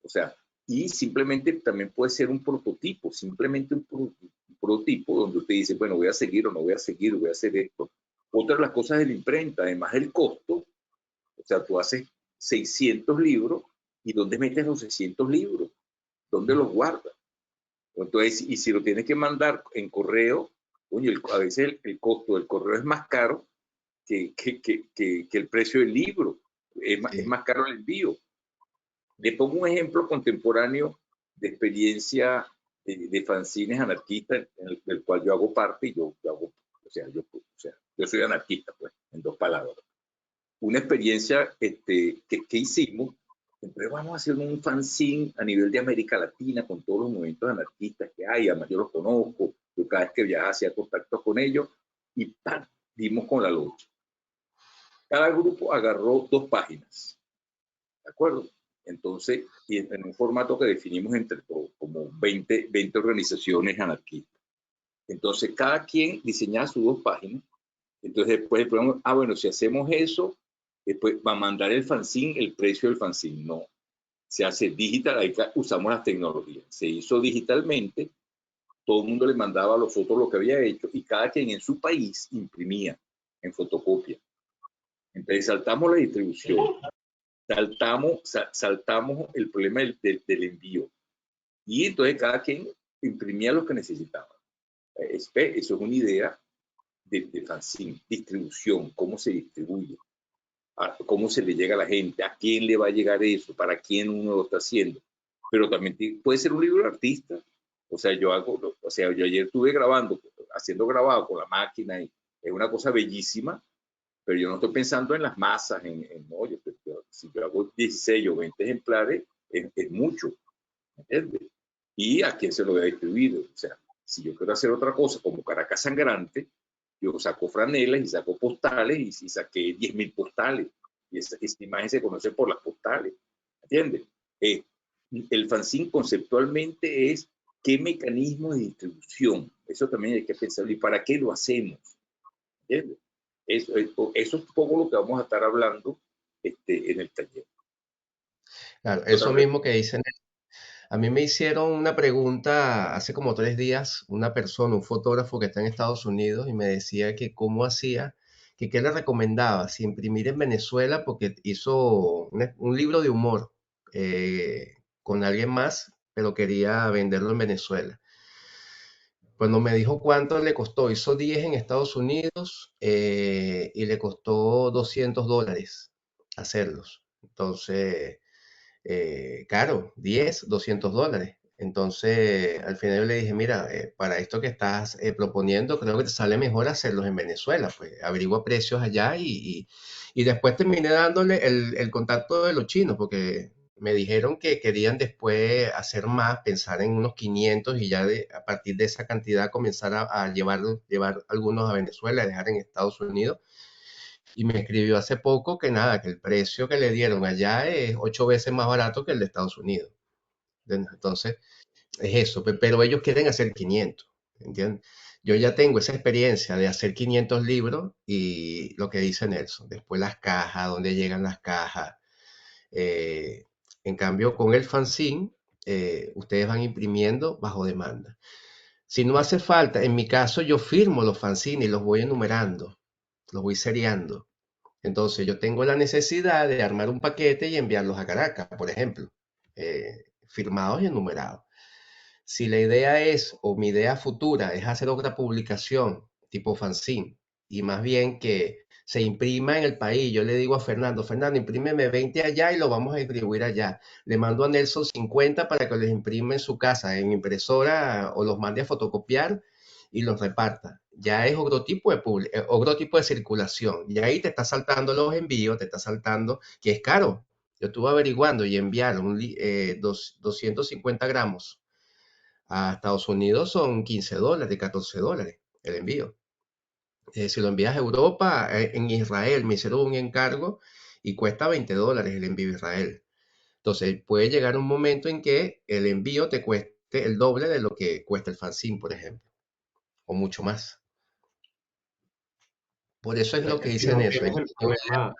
O sea, y simplemente también puede ser un prototipo, simplemente un prototipo donde usted dice, bueno, voy a seguir o no voy a seguir, voy a hacer esto. Otra de las cosas de la imprenta, además del costo, o sea, tú haces 600 libros y ¿dónde metes los 600 libros? ¿Dónde los guardas? Entonces, y si lo tienes que mandar en correo, coño, a veces el costo del correo es más caro que el precio del libro. Es más caro el envío. Le pongo un ejemplo contemporáneo de experiencia de fanzines anarquistas, del cual yo hago parte y yo soy anarquista, pues, en 2 palabras. Una experiencia que hicimos, entonces vamos a hacer un fanzine a nivel de América Latina con todos los movimientos anarquistas que hay, además yo los conozco, yo cada vez que viajaba hacía contactos con ellos y ¡pam! Dimos con la lucha. Cada grupo agarró 2 páginas, ¿de acuerdo? Entonces, en un formato que definimos entre todos, como 20 organizaciones anarquistas. Entonces, cada quien diseñaba sus 2 páginas. Entonces, después, bueno, si hacemos eso, después va a mandar el fanzine, el precio del fanzine, no. Se hace digital, ahí usamos las tecnologías. Se hizo digitalmente, todo el mundo le mandaba a los otros lo que había hecho y cada quien en su país imprimía en fotocopia. Entonces saltamos la distribución, saltamos el problema del envío y entonces cada quien imprimía lo que necesitaba. Eso es una idea de fanzine, distribución, cómo se distribuye, cómo se le llega a la gente, a quién le va a llegar eso, para quién uno lo está haciendo. Pero también puede ser un libro de artista. O sea, yo ayer estuve haciendo grabado con la máquina y es una cosa bellísima, pero yo no estoy pensando en las masas, no, si yo hago 16 o 20 ejemplares, es mucho, ¿entiendes? ¿Y a quién se lo voy a distribuir? O sea, si yo quiero hacer otra cosa como Caracas Sangrante, yo saco franelas y saco postales y saqué 10.000 postales. Y esta imagen se conoce por las postales, ¿entiendes? El fanzine conceptualmente es qué mecanismo de distribución. Eso también hay que pensarlo. ¿Y para qué lo hacemos? ¿Entiendes? Eso es un poco lo que vamos a estar hablando en el taller. Claro, eso mismo que dicen. A mí me hicieron una pregunta hace como 3 días, una persona, un fotógrafo que está en Estados Unidos, y me decía que cómo hacía, que qué le recomendaba, si imprimir en Venezuela, porque hizo un libro de humor con alguien más, pero quería venderlo en Venezuela. Cuando me dijo cuánto le costó, hizo 10 en Estados Unidos y le costó $200 hacerlos. Entonces, caro, 10, $200. Entonces, al final yo le dije, mira, para esto que estás proponiendo, creo que te sale mejor hacerlos en Venezuela, pues averigua precios allá y después terminé dándole el contacto de los chinos, porque me dijeron que querían después hacer más, pensar en unos 500 y ya a partir de esa cantidad comenzar a llevar algunos a Venezuela, dejar en Estados Unidos. Y me escribió hace poco que nada, que el precio que le dieron allá es 8 veces más barato que el de Estados Unidos. Entonces, es eso, pero ellos quieren hacer 500, ¿entiendes? Yo ya tengo esa experiencia de hacer 500 libros y lo que dice Nelson, después las cajas, dónde llegan las cajas. Eh, en cambio, con el fanzine, ustedes van imprimiendo bajo demanda. Si no hace falta, en mi caso yo firmo los fanzines y los voy enumerando, los voy seriando. Entonces yo tengo la necesidad de armar un paquete y enviarlos a Caracas, por ejemplo, firmados y enumerados. Si la idea es, o mi idea futura es hacer otra publicación tipo fanzine, y más bien que se imprima en el país, yo le digo a Fernando, Fernando, imprímeme 20 allá y lo vamos a distribuir allá. Le mando a Nelson 50 para que los imprime en su casa, en impresora, o los mande a fotocopiar y los reparta. Ya es otro tipo de circulación. Y ahí te está saltando los envíos, te está saltando, que es caro. Yo estuve averiguando y enviar 250 gramos a Estados Unidos son $15, $14 el envío. Si lo envías a Europa, en Israel me hicieron un encargo y cuesta $20 el envío a Israel. Entonces puede llegar un momento en que el envío te cueste el doble de lo que cuesta el fanzine, por ejemplo, o mucho más. Por eso es lo que Si dicen no eso. tienes el problema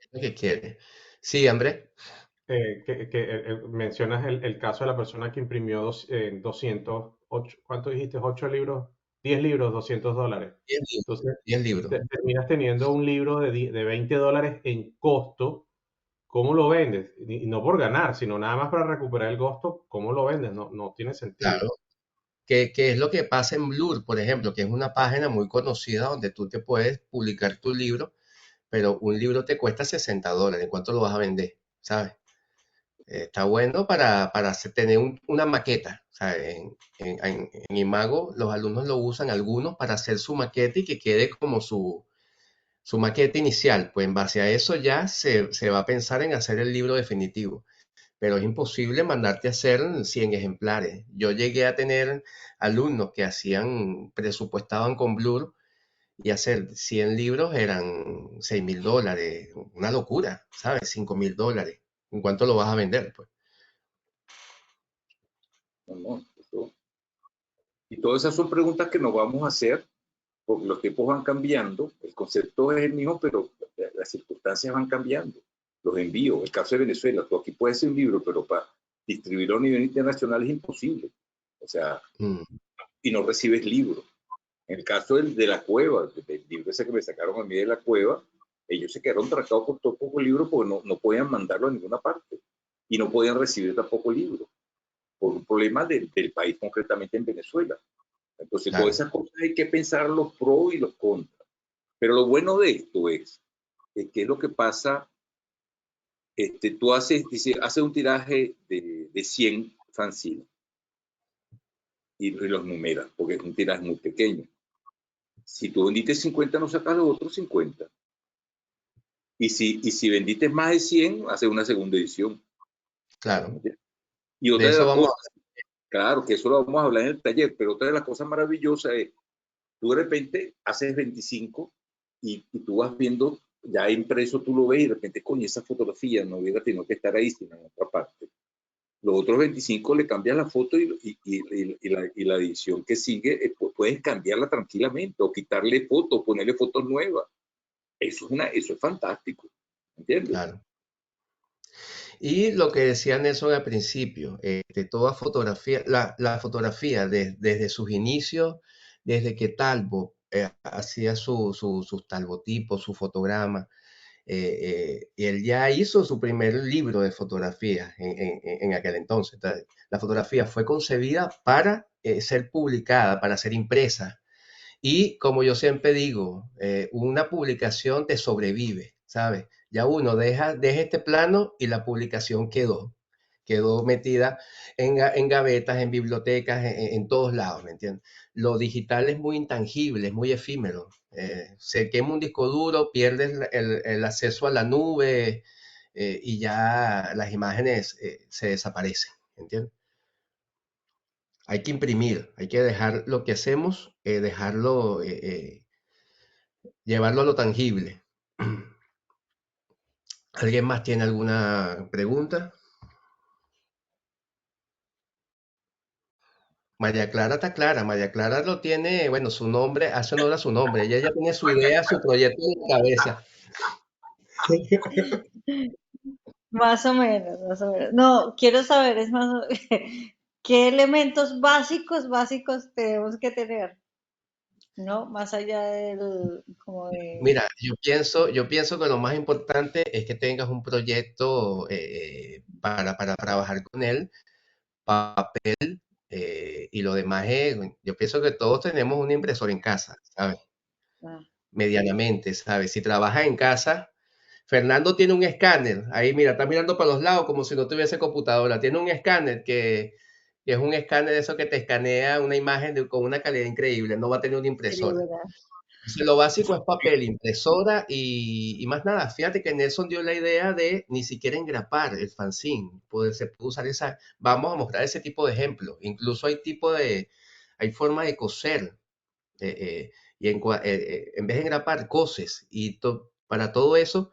Es lo que quiere. Sí, Andrés. mencionas el caso de la persona que imprimió 208, ¿cuánto dijiste? 8 libros, 10 libros, $200. 10 libros. Entonces, 10 libros. terminas teniendo un libro de $20 en costo. ¿Cómo lo vendes? Y no por ganar, sino nada más para recuperar el costo. ¿Cómo lo vendes? No tiene sentido. Claro. Que es lo que pasa en Blur, por ejemplo, que es una página muy conocida donde tú te puedes publicar tu libro, pero un libro te cuesta $60. ¿En cuánto lo vas a vender? ¿Sabes? Está bueno para tener una maqueta. ¿Sabes? En Imago los alumnos lo usan algunos para hacer su maqueta y que quede como su maqueta inicial. Pues en base a eso ya se va a pensar en hacer el libro definitivo, pero es imposible mandarte a hacer 100 ejemplares. Yo llegué a tener alumnos que presupuestaban con Blur y hacer 100 libros eran $6.000, una locura, ¿sabes? $5.000. ¿En cuánto lo vas a vender? Pues Y todas esas son preguntas que nos vamos a hacer porque los tiempos van cambiando. El concepto es el mismo, pero las circunstancias circunstancias van cambiando. Los envíos, el caso de Venezuela, tú aquí puedes hacer un libro, pero para distribuirlo a nivel internacional es imposible. O sea, y no recibes libros. En el caso de la cueva, del libro ese que me sacaron a mí de la cueva, ellos se quedaron trancados por todo poco libro porque no podían mandarlo a ninguna parte y no podían recibir tampoco libros por un problema del país, concretamente en Venezuela. Entonces, Claro. todas esas cosas hay que pensar los pros y los contras. Pero lo bueno de esto es que es lo que pasa, tú haces un tiraje de 100 fanzines y los numeras, porque es un tiraje muy pequeño. Si tú vendiste 50, no sacas los otros 50. Y si vendiste más de 100, haces una segunda edición. Claro. Y otra De de eso las vamos cosas, claro, que eso lo vamos a hablar en el taller, pero otra de las cosas maravillosas es, tú de repente haces 25 y tú vas viendo, ya impreso tú lo ves y de repente, coño, esa fotografía no hubiera tenido que estar ahí, sino en otra parte. Los otros 25 le cambias la foto y la edición que sigue, puedes cambiarla tranquilamente o quitarle fotos, ponerle fotos nuevas. Eso es fantástico, ¿entiendes? Claro. Y lo que decía Nelson al principio, toda fotografía, la fotografía desde sus inicios, desde que Talbot hacía sus talbotipos, su fotograma, él ya hizo su primer libro de fotografías en aquel entonces. Entonces, la fotografía fue concebida para ser publicada, para ser impresa. Y como yo siempre digo, una publicación te sobrevive, ¿sabes? Ya uno deja este plano y la publicación quedó metida en gavetas, en bibliotecas, en todos lados, ¿me entiendes? Lo digital es muy intangible, es muy efímero. Se quema un disco duro, pierdes el acceso a la nube y ya las imágenes se desaparecen, ¿me entiendes? Hay que imprimir, hay que dejar lo que hacemos, dejarlo, llevarlo a lo tangible. ¿Alguien más tiene alguna pregunta? María Clara está clara, María Clara lo tiene, bueno, su nombre, hace honor a su nombre, ella ya tiene su idea, su proyecto en la cabeza. Más o menos, más o menos. No, quiero saber, es más, ¿qué elementos básicos tenemos que tener? ¿No? Más allá del, como de, Mira, yo pienso que lo más importante es que tengas un proyecto para trabajar con él, papel, y lo demás es, yo pienso que todos tenemos una impresora en casa, ¿sabes? ah, Medianamente, ¿sabes? Si trabajas en casa, Fernando tiene un escáner, ahí mira, está mirando para los lados como si no tuviese computadora, tiene un escáner que es un escáner de eso que te escanea una imagen con una calidad increíble, no va a tener una sí, impresora. ¿verdad? Entonces, lo básico es papel, impresora y más nada. Fíjate que Nelson dio la idea de ni siquiera engrapar el fanzine. Se puede usar esa. Vamos a mostrar ese tipo de ejemplos. Incluso hay forma de coser. Y en vez de engrapar, coses. Y para todo eso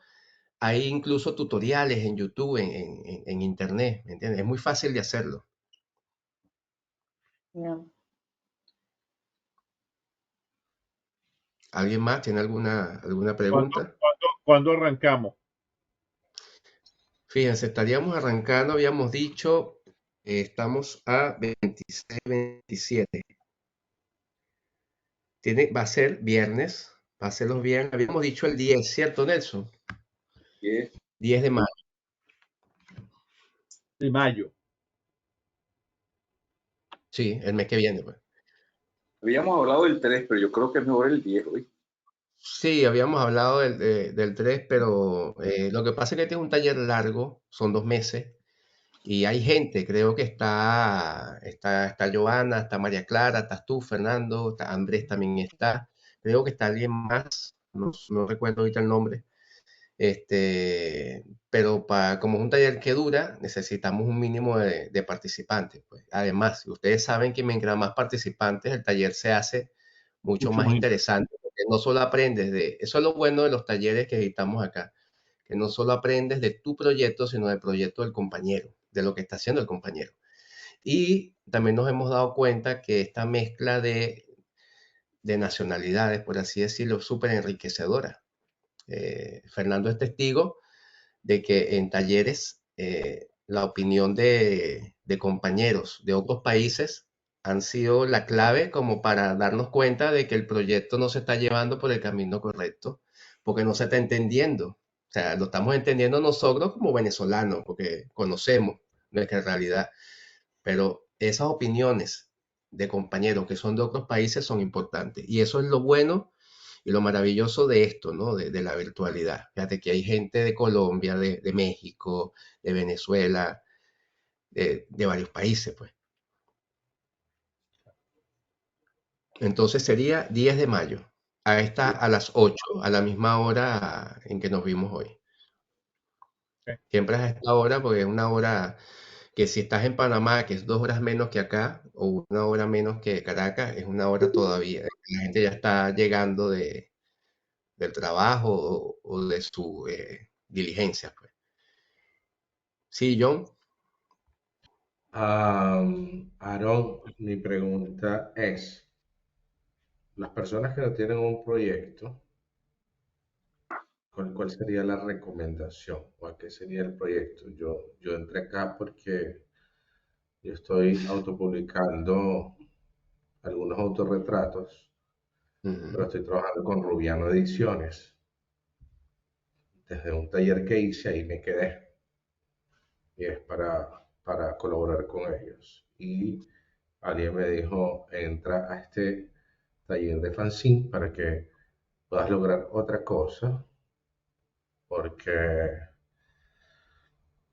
hay incluso tutoriales en YouTube, en Internet. ¿Me entiendes? Es muy fácil de hacerlo. No. ¿Alguien más tiene alguna ¿Cuándo, pregunta? cuándo arrancamos? Fíjense, estaríamos arrancando, habíamos dicho, estamos a 26, 27. Va a ser viernes, va a ser los viernes. Habíamos dicho el 10, ¿cierto, Nelson? 10 de mayo. De mayo. Sí, el mes que viene, pues. Habíamos hablado del 3, pero yo creo que es mejor el 10, ¿oí? Sí, habíamos hablado del 3, pero lo que pasa es que este es un taller largo, son 2 meses, y hay gente, creo que está Joana, está María Clara, estás tú, Fernando, Andrés también está, creo que está alguien más, no recuerdo ahorita el nombre, pero como es un taller que dura, necesitamos un mínimo de participantes, pues. Además, ustedes saben que mientras más participantes, el taller se hace mucho Mucho más más. interesante, porque no solo aprendes eso es lo bueno de los talleres que editamos acá, que no solo aprendes de tu proyecto, sino del proyecto del compañero, de lo que está haciendo el compañero. Y también nos hemos dado cuenta que esta mezcla de nacionalidades, por así decirlo, es súper enriquecedora. Fernando es testigo de que en talleres la opinión de compañeros de otros países han sido la clave como para darnos cuenta de que el proyecto no se está llevando por el camino correcto, porque no se está entendiendo. O sea, lo estamos entendiendo nosotros como venezolanos, porque conocemos nuestra realidad, pero esas opiniones de compañeros que son de otros países son importantes. Y eso es lo bueno y lo maravilloso de esto, ¿no? De la virtualidad. Fíjate que hay gente de Colombia, de México, de Venezuela, de varios países, pues. Entonces sería 10 de mayo, a las 8, a la misma hora en que nos vimos hoy. Ok. Siempre a esta hora, porque es una hora que si estás en Panamá, que es 2 horas menos que acá, o una hora menos que Caracas, es una hora todavía. La gente ya está llegando del trabajo o de su diligencia, pues. Sí, John. Aaron, mi pregunta es, las personas que no tienen un proyecto, ¿cuál sería la recomendación? ¿O a qué sería el proyecto? Yo entré acá porque yo estoy autopublicando algunos autorretratos, pero estoy trabajando con Rubiano Ediciones. Desde un taller que hice ahí me quedé. Y es para colaborar con ellos. Y alguien me dijo, entra a este taller de fanzine para que puedas lograr otra cosa, porque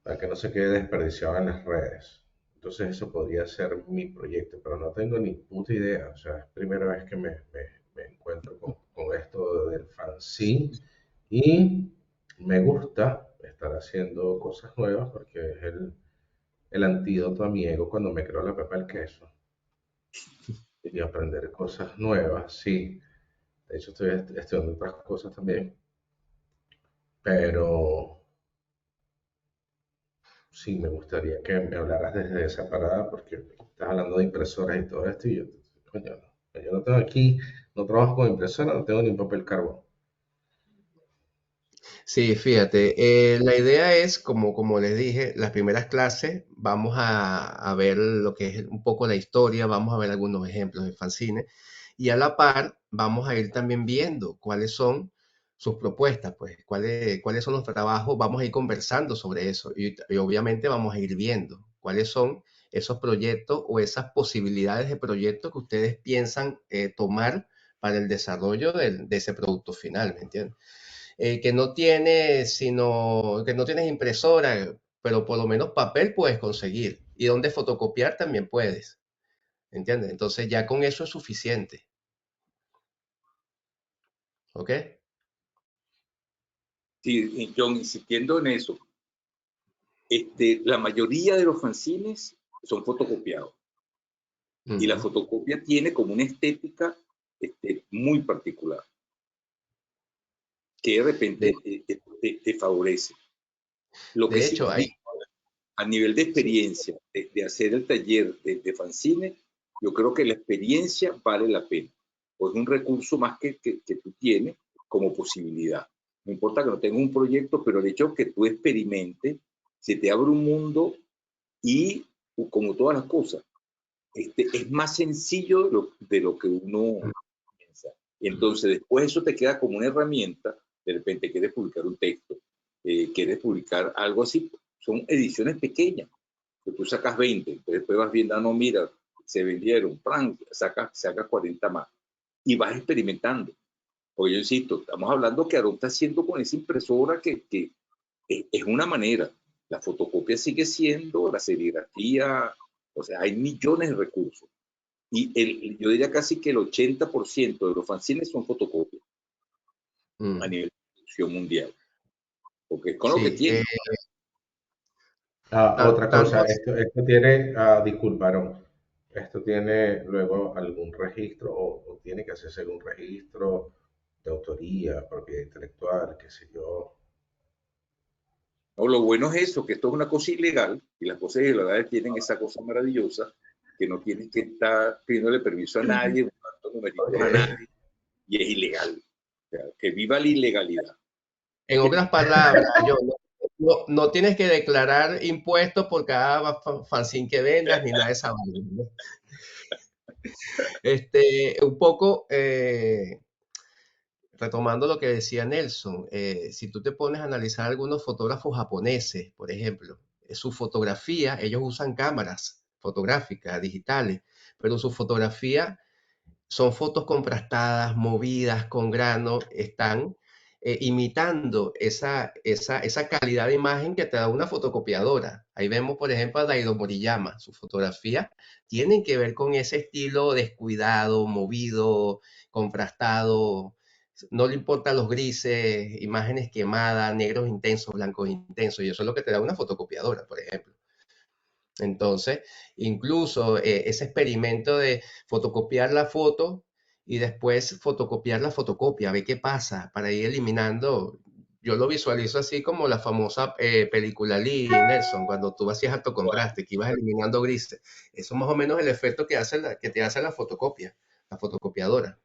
para que no se quede desperdiciado en las redes. Entonces eso podría ser mi proyecto, pero no tengo ni puta idea. O sea, es primera vez que me encuentro con esto del fanzine y me gusta estar haciendo cosas nuevas porque es el antídoto a mi ego cuando me creo la pepa del queso y aprender cosas nuevas, sí. De hecho, estoy estudiando otras cosas también, pero sí me gustaría que me hablaras desde esa parada porque estás hablando de impresoras y todo esto y yo, coño, no, yo no tengo aquí, no trabajo con impresora, no tengo ni un papel carbón. Sí, fíjate, la idea es, como les dije, las primeras clases vamos a ver lo que es un poco la historia, vamos a ver algunos ejemplos de fanzine y a la par vamos a ir también viendo cuáles son sus propuestas, pues cuáles son los trabajos, vamos a ir conversando sobre eso y obviamente vamos a ir viendo cuáles son esos proyectos o esas posibilidades de proyectos que ustedes piensan tomar para el desarrollo de ese producto final, ¿me entiendes? Que no tienes impresora, pero por lo menos papel puedes conseguir. Y donde fotocopiar también puedes, ¿entiendes? Entonces ya con eso es suficiente, ¿ok? Sí, John, insistiendo en eso, la mayoría de los fanzines son fotocopiados. Y la fotocopia tiene como una estética muy particular, que de repente te favorece. Lo que De sí, hecho, hay... a nivel de experiencia, de hacer el taller de fanzine, yo creo que la experiencia vale la pena. Pues es un recurso más que tú tienes como posibilidad. No importa que no tengas un proyecto, pero el hecho que tú experimentes, se te abre un mundo y, como todas las cosas, es más sencillo de lo que uno piensa. Entonces, después eso te queda como una herramienta. De repente quieres publicar un texto, quieres publicar algo así. Son ediciones pequeñas, que tú sacas 20, entonces después vas viendo, no, mira, se vendieron, sacas 40 más y vas experimentando. Porque yo insisto, estamos hablando que Aaron está haciendo con esa impresora que es una manera. La fotocopia sigue siendo, la serigrafía, o sea, hay millones de recursos. Y yo diría casi que el 80% de los fanzines son fotocopias a nivel de producción mundial. Porque es con lo que Sí, tienen. Otra tanto cosa, esto tiene, disculparon, esto tiene luego algún registro o tiene que hacerse algún registro de autoría, propiedad intelectual, qué sé yo. No, lo bueno es eso, que esto es una cosa ilegal y las cosas ilegales tienen esa cosa maravillosa que no tienes que estar pidiéndole permiso a nadie, buscando numeritos a nadie y es ilegal. O sea, que viva la ilegalidad. En otras palabras, no tienes que declarar impuestos por cada fanzine que vendas ni nada de esa vaina, ¿no? Un poco, retomando lo que decía Nelson, si tú te pones a analizar algunos fotógrafos japoneses, por ejemplo, su fotografía, ellos usan cámaras fotográficas digitales, pero su fotografía son fotos contrastadas, movidas, con grano, están imitando esa calidad de imagen que te da una fotocopiadora. Ahí vemos, por ejemplo, a Daido Moriyama. Sus fotografías tienen que ver con ese estilo descuidado, movido, contrastado. No le importan los grises, imágenes quemadas, negros intensos, blancos intensos, y eso es lo que te da una fotocopiadora, por ejemplo. Entonces, incluso ese experimento de fotocopiar la foto y después fotocopiar la fotocopia, ve qué pasa para ir eliminando. Yo lo visualizo así como la famosa película Lee Nelson, cuando tú hacías alto contraste, que ibas eliminando grises. Eso es más o menos el efecto que que te hace la fotocopia, la fotocopiadora.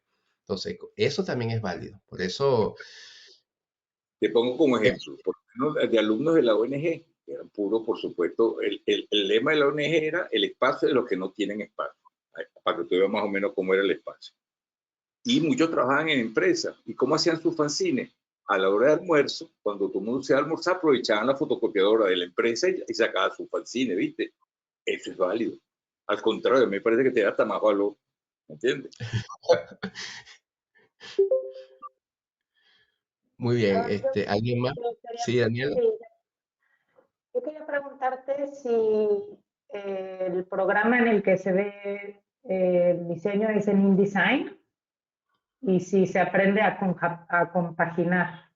Entonces, eso también es válido. Por eso, Te pongo como eh, ejemplo, por lo menos de alumnos de la ONG, que eran puros, por supuesto, el lema de la ONG era el espacio de los que no tienen espacio, para que tú veas más o menos cómo era el espacio. Y muchos trabajaban en empresas. ¿Y cómo hacían sus fanzines? A la hora de almuerzo, cuando todo el mundo se iba a almorzar, aprovechaban la fotocopiadora de la empresa y sacaban su fanzine, ¿viste? Eso es válido. Al contrario, me parece que te da hasta más valor, ¿me entiendes? muy bien. Yo ¿Alguien más? Sí, Daniela. sí, yo quería preguntarte si el programa en el que se ve el diseño es en InDesign y si se aprende a compaginar.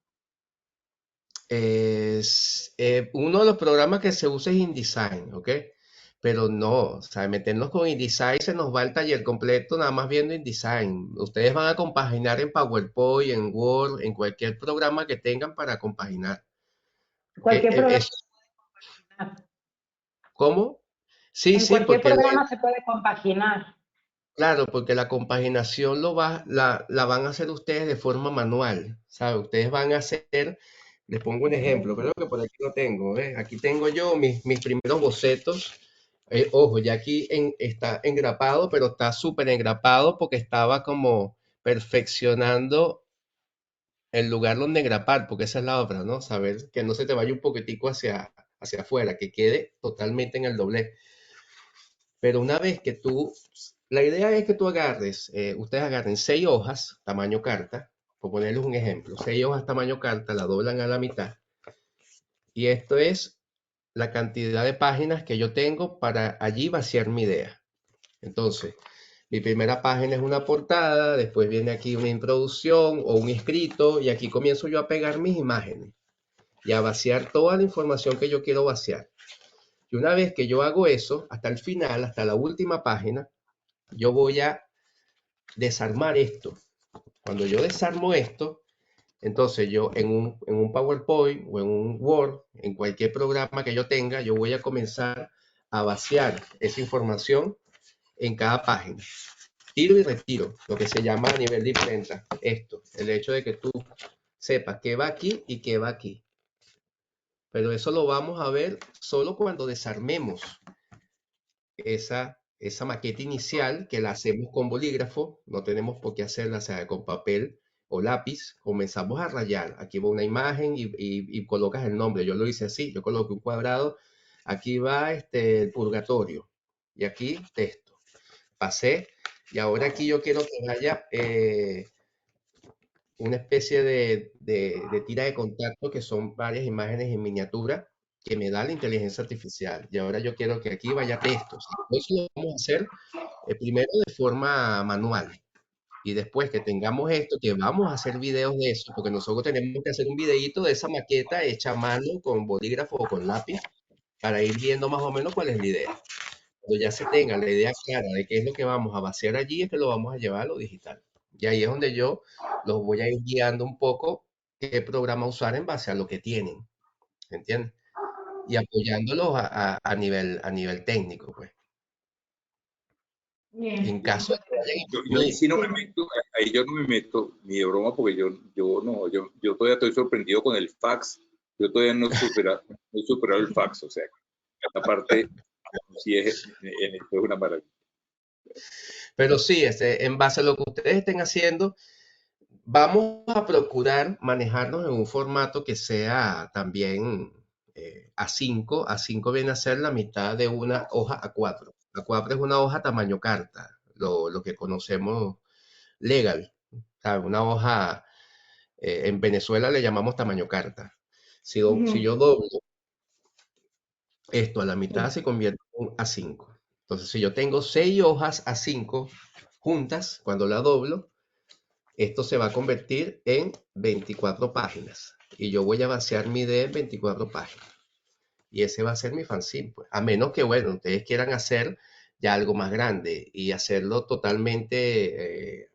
Uno de los programas que se usa es InDesign, ¿ok? Pero no, o sea, meternos con InDesign se nos va el taller completo nada más viendo InDesign. Ustedes van a compaginar en PowerPoint, en Word, en cualquier programa que tengan para compaginar, ¿ok? Cualquier programa se puede compaginar. ¿Cómo? Sí, En sí, cualquier porque programa se puede compaginar. claro, porque la compaginación la van a hacer ustedes de forma manual, ¿sabe? Ustedes van a hacer, les pongo un ejemplo, creo que por aquí lo tengo, ¿ves? Aquí tengo yo mis primeros bocetos. Ojo, ya aquí está engrapado, pero está súper engrapado porque estaba como perfeccionando el lugar donde engrapar, porque esa es la obra, ¿no? Saber que no se te vaya un poquitico hacia afuera, que quede totalmente en el doblez. Pero una vez que la idea es que tú ustedes agarren 6 hojas, tamaño carta, por ponerles un ejemplo, 6 hojas tamaño carta, la doblan a la mitad, y esto es la cantidad de páginas que yo tengo para allí vaciar mi idea. Entonces, mi primera página es una portada, después viene aquí una introducción o un escrito, y aquí comienzo yo a pegar mis imágenes y a vaciar toda la información que yo quiero vaciar. Y una vez que yo hago eso, hasta el final, hasta la última página, yo voy a desarmar esto. Cuando yo desarmo esto, entonces yo en un PowerPoint o en un Word, en cualquier programa que yo tenga, yo voy a comenzar a vaciar esa información en cada página. Tiro y retiro, lo que se llama a nivel de imprenta. Esto, el hecho de que tú sepas qué va aquí y qué va aquí. Pero eso lo vamos a ver solo cuando desarmemos esa maqueta inicial que la hacemos con bolígrafo, no tenemos por qué hacerla, o sea, con papel o lápiz, comenzamos a rayar. Aquí va una imagen y colocas el nombre. Yo lo hice así, yo coloqué un cuadrado, aquí va el purgatorio y aquí texto. Pasé y ahora aquí yo quiero que vaya una especie de tira de contacto que son varias imágenes en miniatura que me da la inteligencia artificial. Y ahora yo quiero que aquí vaya texto. Eso lo vamos a hacer primero de forma manual. Y después que tengamos esto, que vamos a hacer videos de eso, porque nosotros tenemos que hacer un videíto de esa maqueta hecha a mano con bolígrafo o con lápiz para ir viendo más o menos cuál es la idea. Cuando ya se tenga la idea clara de qué es lo que vamos a vaciar allí, es que lo vamos a llevar a lo digital. Y ahí es donde yo los voy a ir guiando un poco qué programa usar en base a lo que tienen, ¿entiendes? Y apoyándolos a nivel técnico, pues. En caso de que vayan Yo ahí sí no me meto, ahí yo no me meto ni de broma porque yo todavía estoy sorprendido con el fax. Yo todavía no he superado el fax, o sea, esta parte sí es una maravilla. Pero sí, en base a lo que ustedes estén haciendo, vamos a procurar manejarnos en un formato que sea también A5. A5 viene a ser la mitad de una hoja A4. A4 es una hoja tamaño carta, lo que conocemos legal. ¿Sabe? Una hoja, en Venezuela le llamamos tamaño carta. Si yo doblo esto a la mitad, se convierte en un A5. Entonces, si yo tengo 6 hojas A5 juntas, cuando la doblo, esto se va a convertir en 24 páginas. Y yo voy a vaciar mi idea en 24 páginas. Y ese va a ser mi fanzine, pues. A menos que, bueno, ustedes quieran hacer ya algo más grande y hacerlo totalmente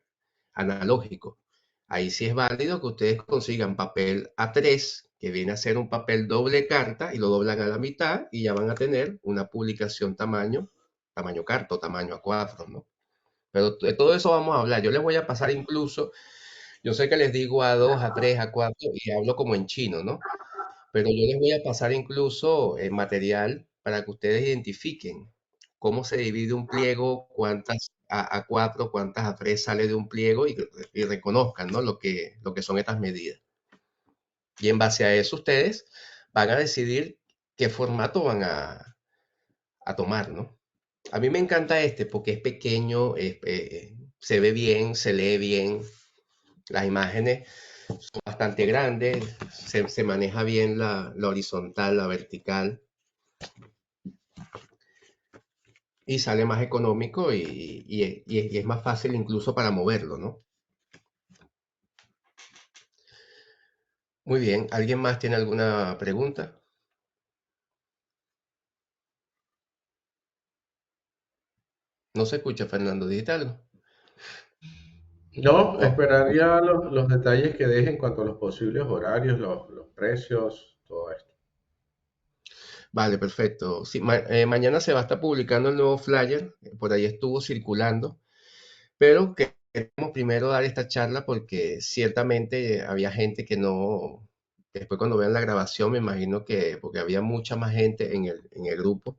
analógico. Ahí sí es válido que ustedes consigan papel A3, que viene a ser un papel doble carta, y lo doblan a la mitad y ya van a tener una publicación tamaño carta o tamaño A4, ¿no? Pero de todo eso vamos a hablar. Yo les voy a pasar incluso, yo sé que les digo A2, A3, A4 y hablo como en chino, ¿no? Pero yo les voy a pasar incluso material para que ustedes identifiquen cómo se divide un pliego, cuántas A4, cuántas A3 sale de un pliego y reconozcan, ¿no? lo que son estas medidas. Y en base a eso ustedes van a decidir qué formato van a tomar, ¿no? A mí me encanta este porque es pequeño, se ve bien, se lee bien, las imágenes son bastante grandes, se maneja bien la horizontal, la vertical, y sale más económico y es más fácil incluso para moverlo, ¿no? Muy bien, ¿alguien más tiene alguna pregunta? No se escucha, Fernando, ¿dijiste algo? No, No. esperaría los detalles que deje en cuanto a los posibles horarios, los precios, todo esto. Vale, perfecto. Sí, mañana se va a estar publicando el nuevo flyer, por ahí estuvo circulando, pero queremos primero dar esta charla porque ciertamente había gente que no, después cuando vean la grabación me imagino que, porque había mucha más gente en el grupo,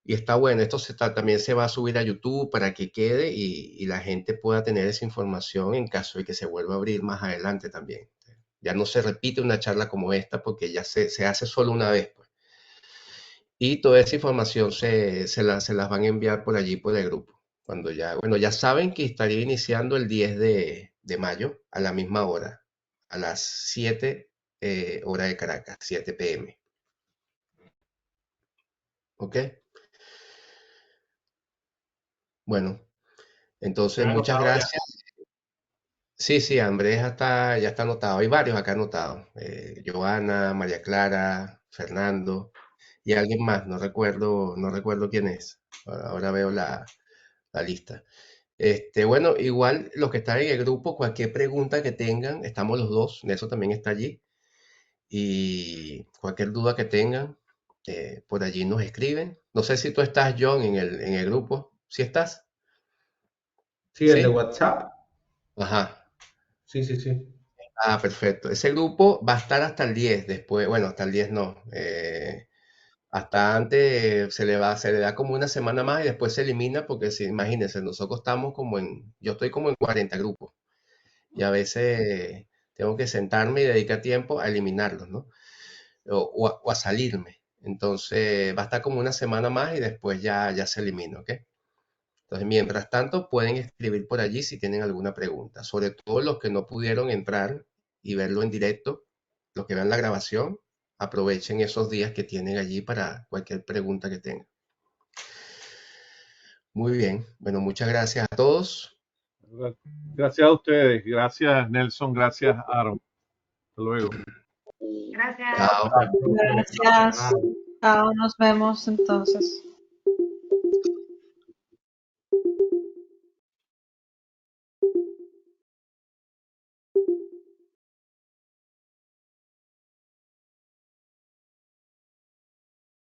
y está bueno, también se va a subir a YouTube para que quede y la gente pueda tener esa información en caso de que se vuelva a abrir más adelante también. Ya no se repite una charla como esta porque ya se hace solo una vez, pues. Y toda esa información se las van a enviar por allí, por el grupo. Cuando ya, bueno, ya saben que estaría iniciando el 10 de mayo a la misma hora, a las 7 hora de Caracas, 7 p.m. ¿Ok? Bueno, entonces ¿Está muchas anotado ya? gracias. Sí, sí, Andrés ya está anotado. Hay varios acá anotados. Joana, María Clara, Fernando y alguien más. No recuerdo quién es. Ahora veo la lista. Bueno, igual los que están en el grupo, cualquier pregunta que tengan, estamos los dos, Nelson también está allí. Y cualquier duda que tengan, por allí nos escriben. No sé si tú estás, John, en el grupo. ¿Sí estás? Sí, el de ¿Sí? WhatsApp. Ajá. Sí, sí, sí. Ah, perfecto. Ese grupo va a estar hasta el 10, después, bueno, hasta el 10 no. Hasta antes se le da como una semana más y después se elimina porque si, imagínense, nosotros estamos yo estoy como en 40 grupos y a veces tengo que sentarme y dedicar tiempo a eliminarlos, ¿no? O a salirme. Entonces va a estar como una semana más y después ya se elimina, ¿ok? Entonces, mientras tanto, pueden escribir por allí si tienen alguna pregunta, sobre todo los que no pudieron entrar y verlo en directo, los que vean la grabación, aprovechen esos días que tienen allí para cualquier pregunta que tengan. Muy bien, bueno, muchas gracias a todos. Gracias a ustedes. Gracias, Nelson. Gracias, Aaron. Hasta luego. Gracias. Chao. Hasta la próxima. Gracias. Chao, nos vemos entonces.